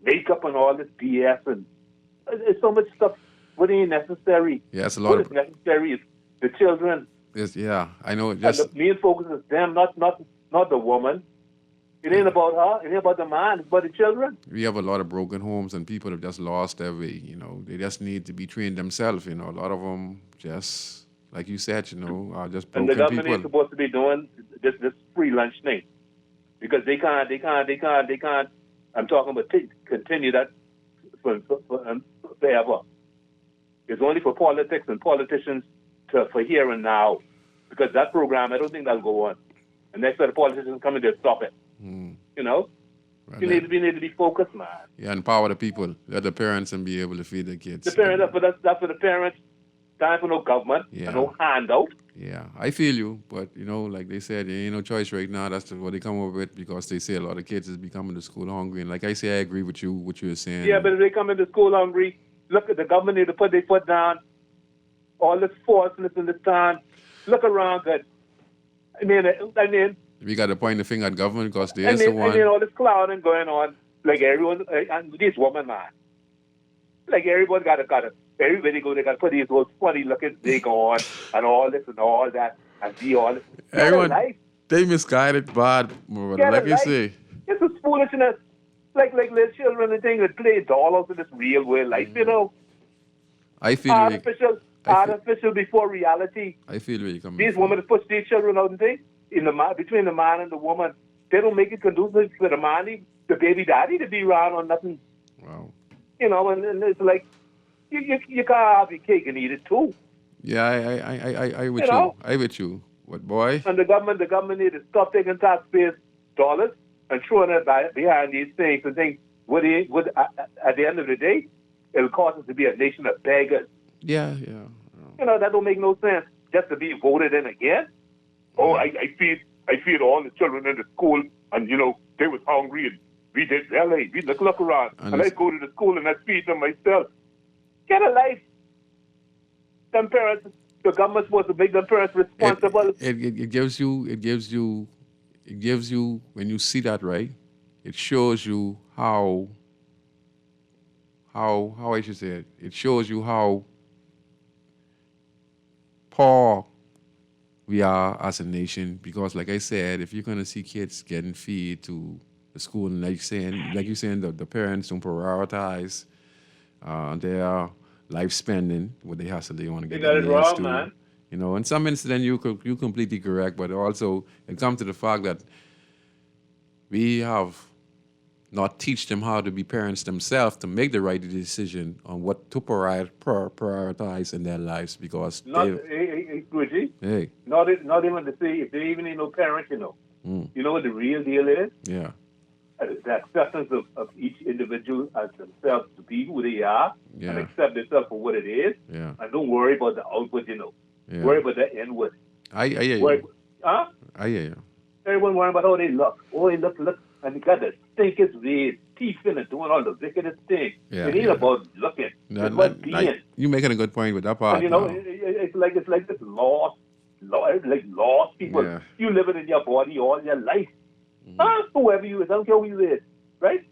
makeup and all this BS and it's so much stuff what ain't necessary. Yeah, it's a lot What is necessary is the children. Yeah, I know. And Just the main focus is them, not the woman. It ain't about her. It ain't about the man. It's about the children. we have a lot of broken homes and people have just lost their way. They just need to be trained themselves. A lot of them just, like you said, are just And broken the government people. ain't supposed to be doing this free lunch thing because they can't. I'm talking about continue that forever. It's only for politics and politicians for here and now, because that program, I don't think that'll go on. And next time the politicians come in, they'll stop it. Right We need to be focused, man. Yeah, empower the people, let the parents and be able to feed their kids. The parents, that's for the parents. Time for no government and no handout. Yeah, I feel you, but like they said, there ain't no choice right now. That's what they come up with because they say a lot of kids is becoming to school hungry. And like I say, I agree with you, what you were saying. Yeah, but if they come into school hungry, look at the government need to put their foot down. All this falseness in this town. Look around, good. I mean, we got to point the finger at government because there's the one. I mean, all this clowning going on, like everyone, and these women, man. Like everybody everybody they got to put these those funny looking wig on and all this and all that and be all this. Everyone, they misguided bad, like you say. It's a foolishness. Like little children and things that play dollars in this real world life, I feel artificial before reality. I feel where you come. These women push these children out and things between the man and the woman. They don't make it conducive for the man, the baby daddy, to be around on nothing. Wow. And it's like you can't have your cake and eat it too. Yeah, I with you. I with you. What, boy? And the government need to stop taking taxpayers' dollars and throwing it behind these things and think at the end of the day, it'll cause us to be a nation of beggars. Yeah. That don't make no sense. Just to be voted in again. Oh, I feed all the children in the school, and they was hungry, and we did LA. We look around, and I go to the school and I feed them myself. Get a life. Them parents, the government's supposed to make them parents responsible. It gives you when you see that, right? It shows you how I should say it. It shows you how poor we are as a nation, because like I said, if you're gonna see kids getting feed to the school, and like you're saying the parents don't prioritize their life spending, what they hustle, they want to get it wrong, man. In some instance you completely correct, but also it comes to the fact that we have not teach them how to be parents themselves to make the right decision on what to prioritize in their lives, because Scroogey, hey, not even to say if they even ain't no parents, You know what the real deal is? Yeah. The acceptance of each individual as themselves to be who they are and accept themselves for what it is. Yeah. And don't worry about the outward, Yeah. Worry about the inward. I hear you. Huh? I hear you. Everyone worrying about how they look. Oh, they look. And they got the stinkest ways, teeth in it, doing all the wickedest things. Yeah, it ain't about looking. It's about being. You're making a good point with that part. And, it's like this lost people. Yeah. You living in your body all your life. Whoever you is, I don't care who you is, right?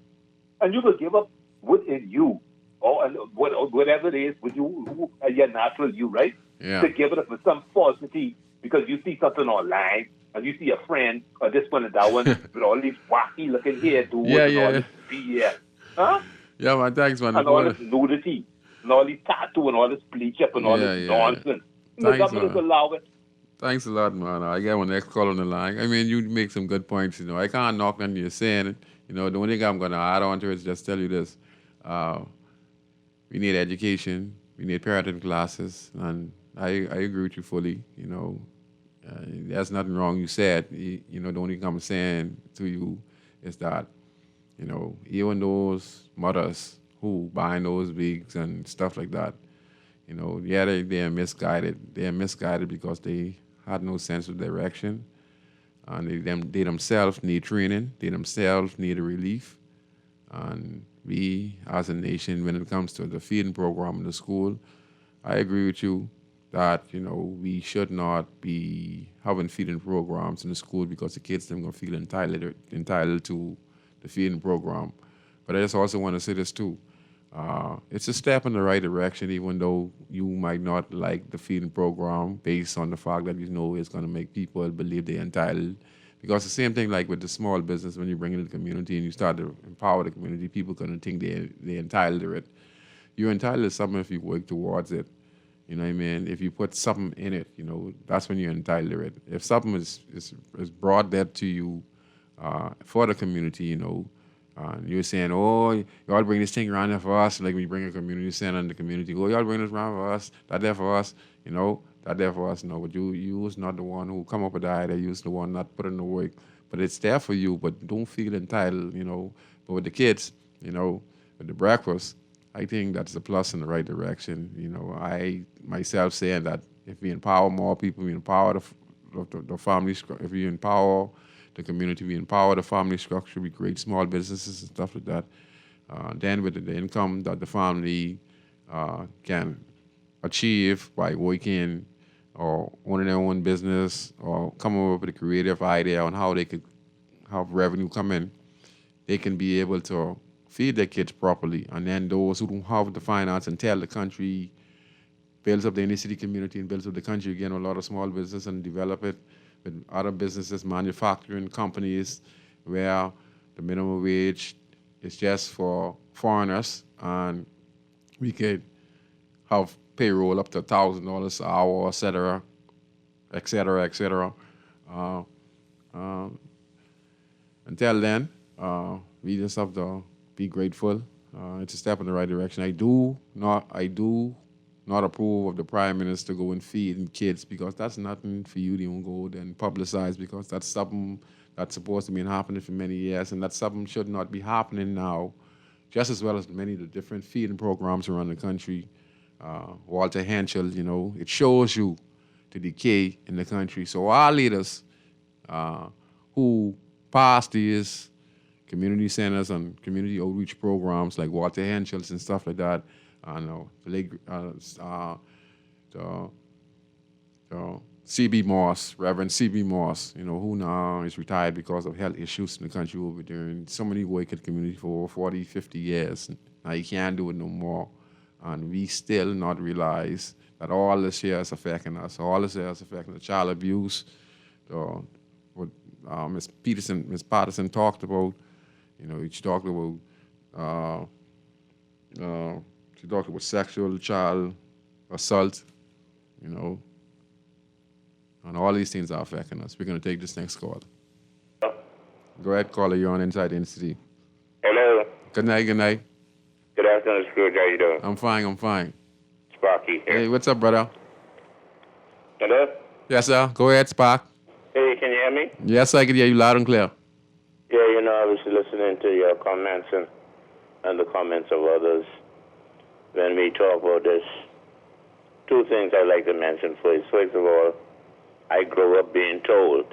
And you could give up within you, or whatever it is with you, your natural you, right? Yeah. To give it up for some falsity because you see something online and you see a friend or this one and that one with all these wacky looking hair dudes and all this BS. Huh? Yeah, man, thanks, man. And all this nudity and all these tattoo and all this bleach up and all this nonsense. Thanks, the government will allow it. Thanks a lot, man. I get one next call on the line. I mean, you make some good points. I can't knock on you saying it. The only thing I'm going to add on to it is just tell you this. We need education. We need parenting classes. And I agree with you fully. There's nothing wrong. You said, the only thing I'm saying to you is that, even those mothers who buy those wigs and stuff like that, they're misguided. They're misguided because they had no sense of direction. And they themselves need training. They themselves need a relief. And we, as a nation, when it comes to the feeding program in the school, I agree with you that, we should not be having feeding programs in the school because the kids them going to feel entitled to the feeding program. But I just also want to say this too. It's a step in the right direction, even though you might not like the feeding program based on the fact that you know it's going to make people believe they're entitled. Because the same thing like with the small business, when you bring it in the community and you start to empower the community, people going to think they're entitled to it. You're entitled to something if you work towards it. You know what I mean? If you put something in it, you know, that's when you're entitled to it. If something is brought that to you for the community, you know, you're saying, oh, y'all bring this thing around there for us, like we bring a community center in the community. Oh, y'all bring this around for us, that there for us, you know, that there for us. No, but you was not the one who come up with the idea. You was the one not put in the work. But it's there for you, but don't feel entitled, you know. But with the kids, you know, with the breakfast, I think that's a plus in the right direction. You know, I myself saying that if we empower more people, we empower the family, if we empower the community, we empower the family structure, we create small businesses and stuff like that. Then with the income that the family can achieve by working or owning their own business or coming up with a creative idea on how they could have revenue come in, they can be able to feed their kids properly. And then those who don't have the finance and tell the country, builds up the inner city community and builds up the country again, a lot of small business and develop it with other businesses, manufacturing companies, where the minimum wage is just for foreigners, and we could have payroll up to $1,000 an hour, et cetera, et cetera, et cetera. Until then, we just have to be grateful. It's a step in the right direction. I do not approve of the Prime Minister going feeding kids, because that's nothing for you to even go there and publicize, because that's something that's supposed to be happening for many years, and that something should not be happening now, just as well as many of the different feeding programs around the country. Walter Henschel, you know, it shows you the decay in the country. So our leaders who passed these community centers and community outreach programs like Walter Henschel's and stuff like that, C.B. Moss, Reverend C.B. Moss, you know, who now is retired because of health issues in the country over there. And so many work at the community for over 40, 50 years. Now you can't do it no more. And we still not realize that all this here is affecting us. All this here is affecting the child abuse, what Ms. Patterson talked about. You know, she talked about sexual child assault, you know, and all these things are affecting us. We're going to take this next call. Go ahead, caller. You're on Inside the City. Hello. Good night, good night. Good afternoon, Scrooge. How you doing? I'm fine. Sparky here. Hey, what's up, brother? Hello? Yes, sir. Go ahead, Spark. Hey, can you hear me? Yes, I can hear you loud and clear. Yeah, you know, I was listening to your comments and the comments of others when we talk about this. Two things I'd like to mention first. First of all, I grew up being told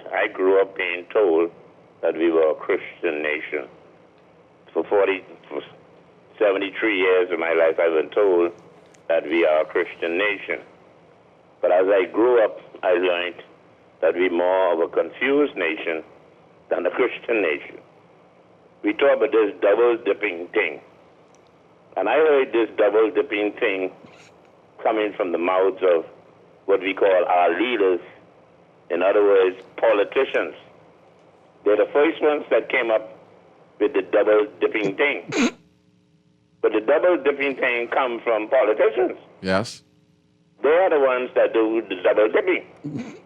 that we were a Christian nation. For 73 years of my life, I've been told that we are a Christian nation. But as I grew up, I learned that we're more of a confused nation than a Christian nation. We talk about this double-dipping thing. And I heard this double-dipping thing coming from the mouths of what we call our leaders, in other words, politicians. They're the first ones that came up with the double-dipping thing. But the double-dipping thing comes from politicians. Yes. They are the ones that do the double-dipping.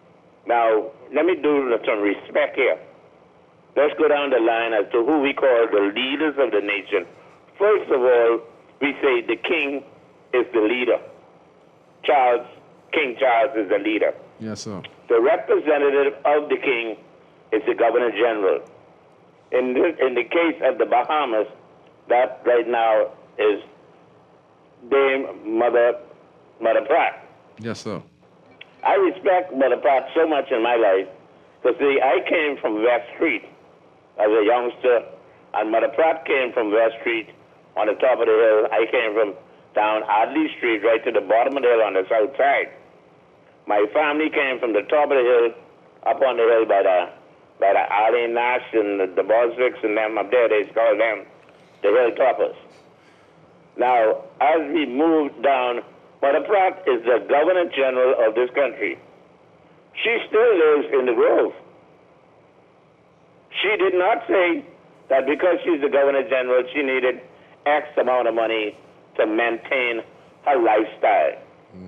Now, let me do some respect here. Let's go down the line as to who we call the leaders of the nation. First of all, we say the king is the leader. King Charles is the leader. Yes, sir. The representative of the king is the governor general. In the case of the Bahamas, that right now is Dame Mother Pratt. Yes, sir. I respect Mother Pratt so much in my life because, see, I came from West Street as a youngster, and Mother Pratt came from West Street on the top of the hill. I came from down Audley Street right to the bottom of the hill on the south side. My family came from the top of the hill up on the hill by the Arlene Nash and the Boswicks and them up there. They call them the Hilltoppers. Now, as we move down, Mother Pratt is the Governor General of this country. She still lives in the Grove. She did not say that because she's the Governor General, she needed X amount of money to maintain her lifestyle.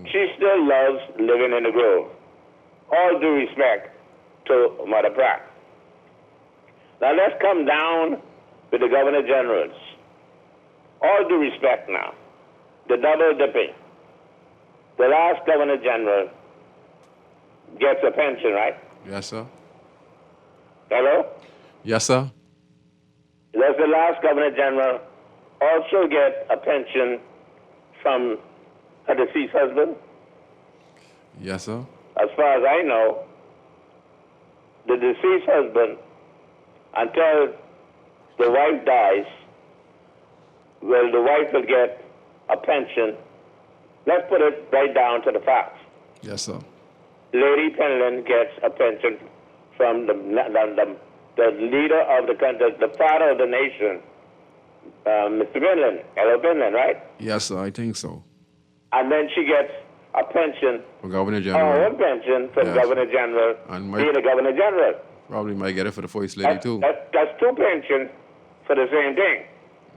She still loves living in the Grove. All due respect to Mother Pratt. Now let's come down with the Governor Generals. All due respect now. The double dipping. The last Governor General gets a pension, right? Yes, sir. Hello? Yes, sir. Does the last Governor General also get a pension from her deceased husband? Yes, sir. As far as I know, the deceased husband, until the wife dies, well, the wife will get a pension. Let's put it right down to the facts. Yes, sir. Lady Penland gets a pension from the leader of the country, the father of the nation, Mr. Penland, Hello Penland, right? Yes, sir. I think so. And then she gets a pension, For Governor her General. own pension from Yes. Governor General, And being the Governor General. probably might get it for the First Lady, too. That's two pensions for the same thing.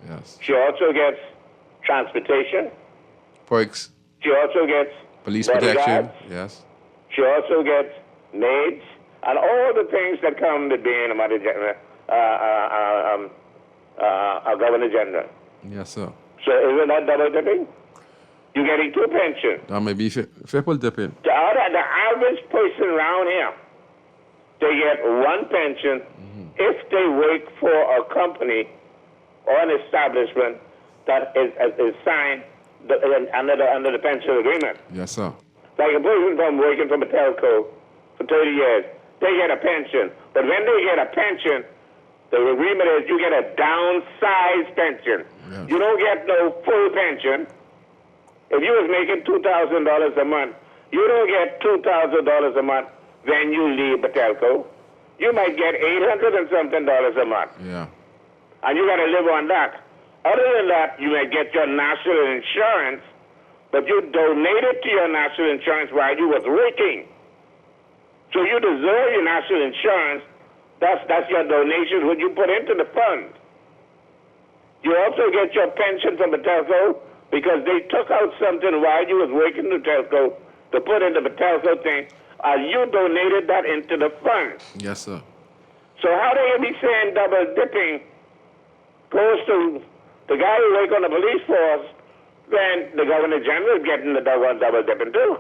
Yes. She also gets transportation. Perks, She also gets police bodyguards. protection. Yes. She also gets maids and all the things that come with being a Mother General, a Governor General. Yes, sir. So isn't that double dipping? You're getting two pensions. That may be triple dipping. The average person around here, they get one pension if they work for a company or an establishment that is signed under the pension agreement. Yes, sir. Like a person from working from a telco for 30 years, they get a pension. But when they get a pension, the agreement is you get a downsized pension. Yes. You don't get no full pension. If you was making $2,000 a month, you don't get $2,000 a month when you leave the telco. You might get $800 and something a month. Yeah. And you got to live on that. Other than that, you may get your national insurance, but you donated to your national insurance while you was working. So you deserve your national insurance. That's your donation when you put into the fund. You also get your pension from the telco because they took out something while you was working the telco to put into the telco thing. You donated that into the fund. Yes, sir. So how they can be saying double dipping goes to the guy who work on the police force, then the Governor General is getting the double dipping too.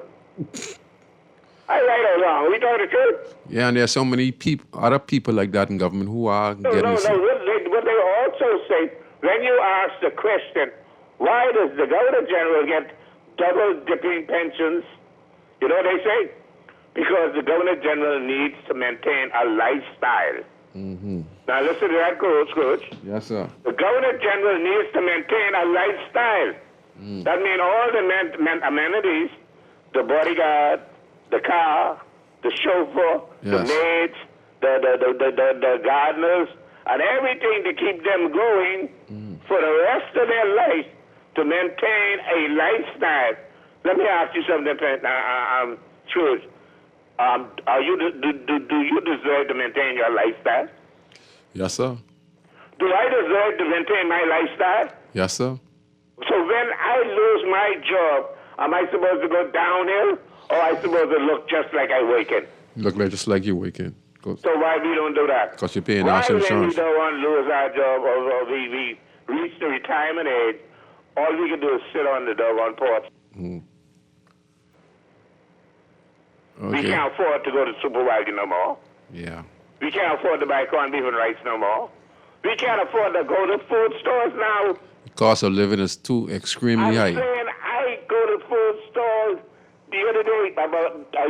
I right or wrong? We talking the truth? Yeah, and there's so many other people like that in government who are No. getting... What they also say, when you ask the question, why does the Governor General get double dipping pensions? You know what they say? Because the Governor General needs to maintain a lifestyle. Mm-hmm. Now listen to that, Scrooge. Yes, sir. The Governor General needs to maintain a lifestyle. That means all the amenities, the bodyguard, the car, the chauffeur, the Yes. maids, the gardeners, and everything to keep them going for the rest of their life to maintain a lifestyle. Let me ask you something, Scrooge. Do you deserve to maintain your lifestyle? Yes, sir. Do I deserve to maintain my lifestyle? Yes, sir. So when I lose my job, am I supposed to go downhill, or am I supposed to look just like I waking? Look like just like you waking. So why we don't do that? Because you're paying Why national when we insurance. don't want to lose our job, or we reach the retirement age, all we can do is sit on the doggone porch. We Okay. can't afford to go to the supermarket no more. Yeah. We can't afford to buy corned beef and rice no more. We can't afford to go to food stores now. The cost of living is too extremely I'm high. saying I go to food stores the other day about a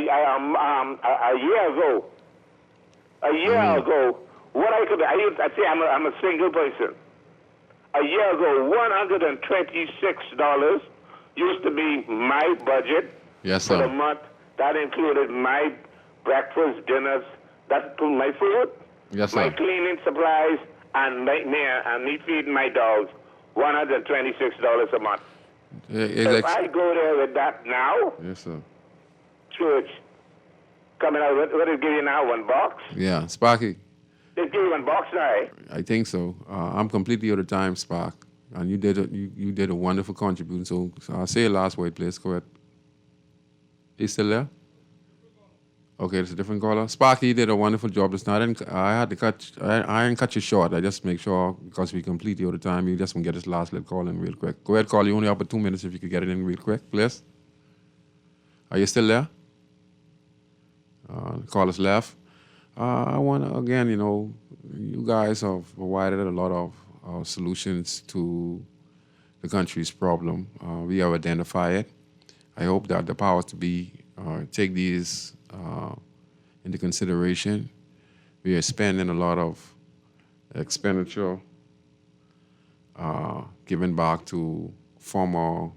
year ago. A year ago, what I could I say I'm a single person. A year ago, $126 used to be my budget Yes, for the sir. month. That included my breakfast, dinners, that's my food, Yes, my sir. cleaning supplies, and me feeding my dogs. $126 a month. It's If I go there with that now, yes, sir. Scrooge, coming out, what did it give you now, $1? Yeah, Sparky. They give you $1 now. I think so. I'm completely out of time, Spark. And you did a wonderful contribution. So I'll say your last word, please. Go ahead. Is still there? Okay, it's a different caller. Sparky did a wonderful job just now. I didn't cut you short. I just make sure, because we completely out of time, you just want to get this last little call in real quick. Go ahead, call. You only have 2 minutes if you could get it in real quick, please. Are you still there? Callers left. I want to, again, you guys have provided a lot of solutions to the country's problem. We have identified it. I hope that the powers to be take these into consideration. We are spending a lot of expenditure given back to former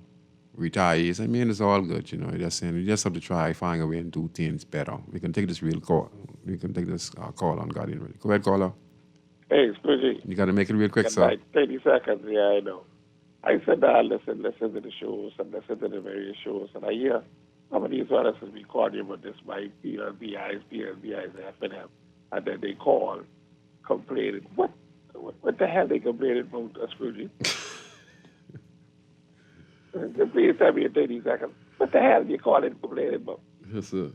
retirees. I mean, it's all good, you just have to try find a way and do things better. We can take this real call. We can take this call on Guardian Radio. Go ahead, caller. Hey, Scrooge. You got to make it real quick, Got sir. like 30 seconds. Yeah, I know. I said that I listen to the shows and listen to the various shows, and I hear some of these brothers will be calling about this by PLBIs, FNM, and then they call, complaining. What the hell they complaining about, Scrooge? Please tell me in 30 seconds. What the hell you calling complaining about? Yes, sir.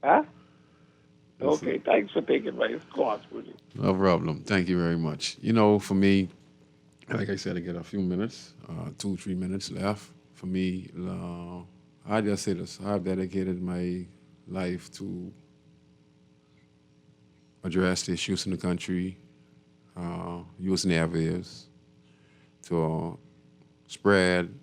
Huh? Yes, Okay, sir. thanks for taking my call, Scrooge. No problem. Thank you very much. For me, like I said, I get a few minutes, 2-3 minutes left. For me, I just say this. I've dedicated my life to address the issues in the country, using airwaves to spread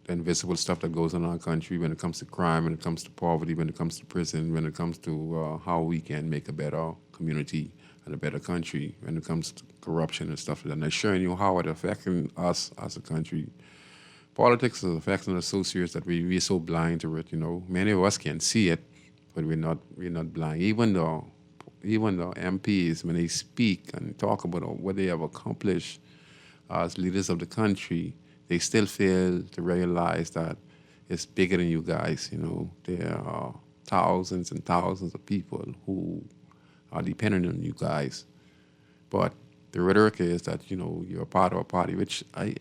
the invisible stuff that goes on in our country when it comes to crime, when it comes to poverty, when it comes to prison, when it comes to how we can make a better community and a better country, when it comes to corruption and stuff like that. And showing you how it affecting us as a country. Politics is affecting us so serious that we're so blind to it, Many of us can see it, but we're not blind. Even though MPs, when they speak and talk about what they have accomplished as leaders of the country, they still fail to realize that it's bigger than you guys. There are thousands and thousands of people who are dependent on you guys. But the rhetoric is that, you're a part of a party, which I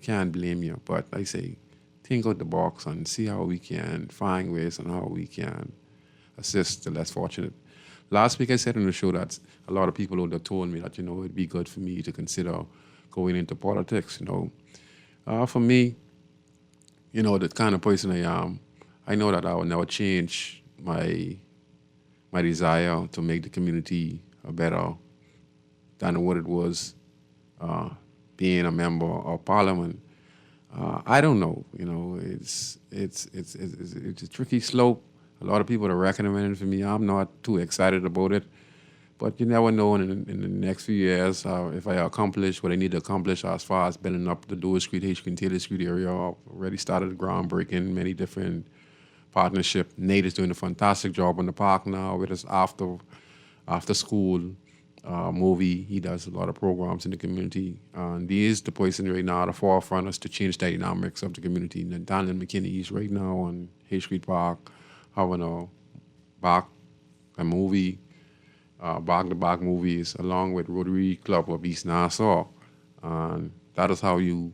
can't blame you. But I say, think out the box and see how we can find ways and how we can assist the less fortunate. Last week I said on the show that a lot of people would have told me that, it'd be good for me to consider going into politics, For me, the kind of person I am, I know that I will never change my desire to make the community better than what it was being a member of parliament. I don't know, it's a tricky slope. A lot of people are recommending it for me. I'm not too excited about it. But you never know in the next few years if I accomplish what I need to accomplish as far as building up the Dewar Street, H. and Taylor Street area. I've already started groundbreaking, many different partnerships. Nate is doing a fantastic job in the park now with his after school movie. He does a lot of programs in the community. And he is the person right now at the forefront is to change the dynamics of the community. And Daniel McKinney is right now on H Street Park having a movie. Back-to-back movies along with Rotary Club of East Nassau. And that is how you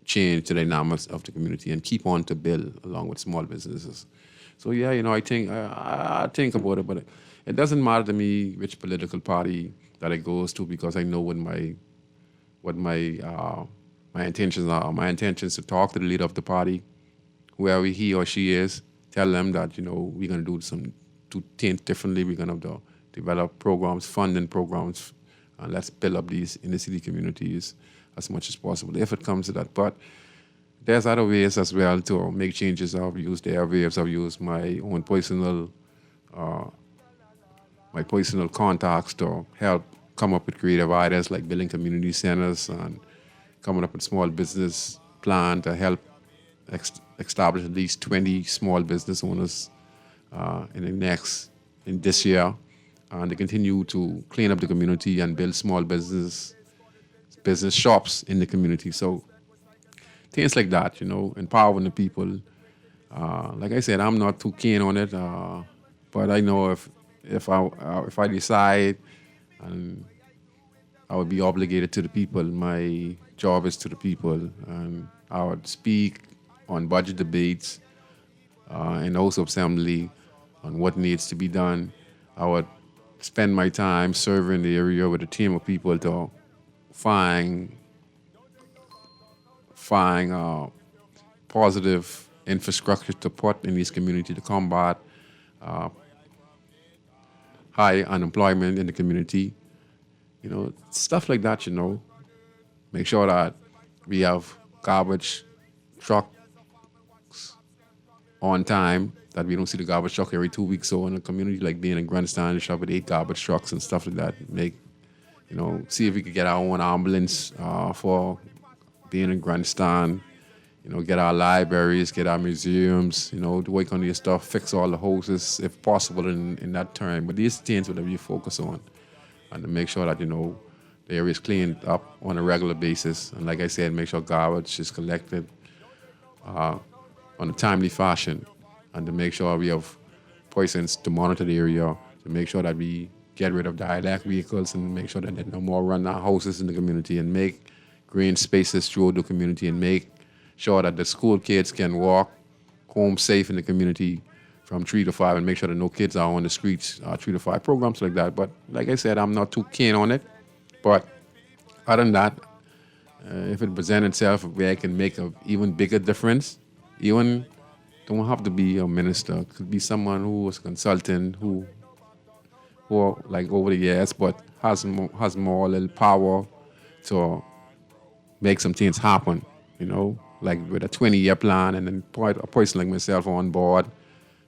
change the dynamics of the community and keep on to build along with small businesses. So yeah, I think I think about it, but it doesn't matter to me which political party that it goes to because I know what my intentions are. My intention is to talk to the leader of the party, whoever he or she is, tell them that, we're going to do things differently. We're going to develop programs, funding programs, and let's build up these inner city communities as much as possible, if it comes to that. But there's other ways as well to make changes. I've used the airwaves. I've used my own personal contacts to help come up with creative ideas like building community centers and coming up with small business plan to help establish at least 20 small business owners in this year. And they continue to clean up the community and build small businesses business shops in the community. So things like that, empowering the people. Like I said, I'm not too keen on it, but I know if I decide, and I would be obligated to the people. My job is to the people, and I would speak on budget debates in the House of Assembly on what needs to be done. I would spend my time serving the area with a team of people to find positive infrastructure to put in this community to combat high unemployment in the community. Stuff like that, Make sure that we have garbage trucks on time, that we don't see the garbage truck every 2 weeks. So in a community like being in Grandstand, you should have 8 garbage trucks and stuff like that. See if we could get our own ambulance for being in Grandstand. Get our libraries, get our museums, to work on this stuff, fix all the hoses if possible in that time. But these things that we focus on, and to make sure that, the area is cleaned up on a regular basis. And like I said, make sure garbage is collected on a timely fashion, and to make sure we have persons to monitor the area, to make sure that we get rid of dialect vehicles and make sure that there are no more run-down houses in the community, and make green spaces throughout the community, and make sure that the school kids can walk home safe in the community from 3 to 5, and make sure that no kids are on the streets, 3 to 5 programs like that. But like I said, I'm not too keen on it. But other than that, if it presents itself where it can make an even bigger difference, even don't have to be a minister, it could be someone who was a consultant, who like over the years, but has more little power to make some things happen, like with a 20-year plan, and then put a person like myself on board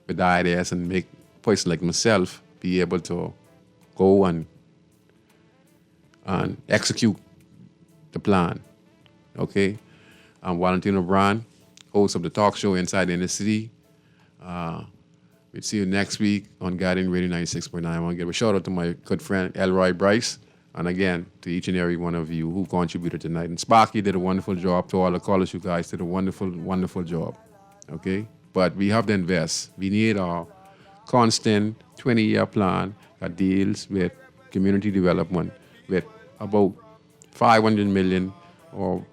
with the ideas, and make a person like myself be able to go and execute the plan. Okay? I'm Valentino Brand, host of the talk show Inside the Inner City. We'll see you next week on Guardian Radio 96.9. I want to give a shout out to my good friend Elroy Bryce, and again to each and every one of you who contributed tonight. And Sparky did a wonderful job. To all the callers, you guys did a wonderful, wonderful job. Okay? But we have to invest. We need a constant 20-year plan that deals with community development, with about $500 million or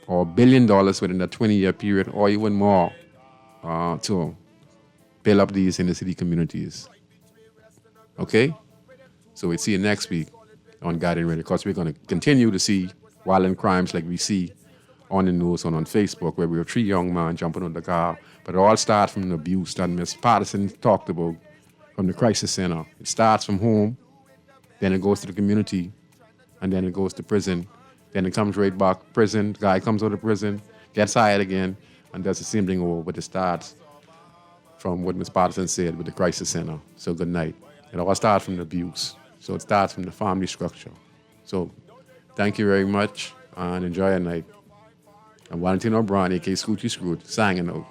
$1 billion within that 20-year period, or even more, to build up these inner city communities. Okay? So we'll see you next week on Guardian Radio, because we're going to continue to see violent crimes like we see on the news and on Facebook, where we have 3 young men jumping on the car. But it all starts from an abuse that Ms. Patterson talked about from the crisis center. It starts from home, then it goes to the community, and then it goes to prison. Then it comes right back prison. The guy comes out of prison, gets hired again, and does the same thing over. But it starts from what Ms. Patterson said with the crisis center. So good night. It all starts from the abuse. So it starts from the family structure. So thank you very much, and enjoy your night. I'm Valentino Brown, a.k.a. Scrooge, signing out.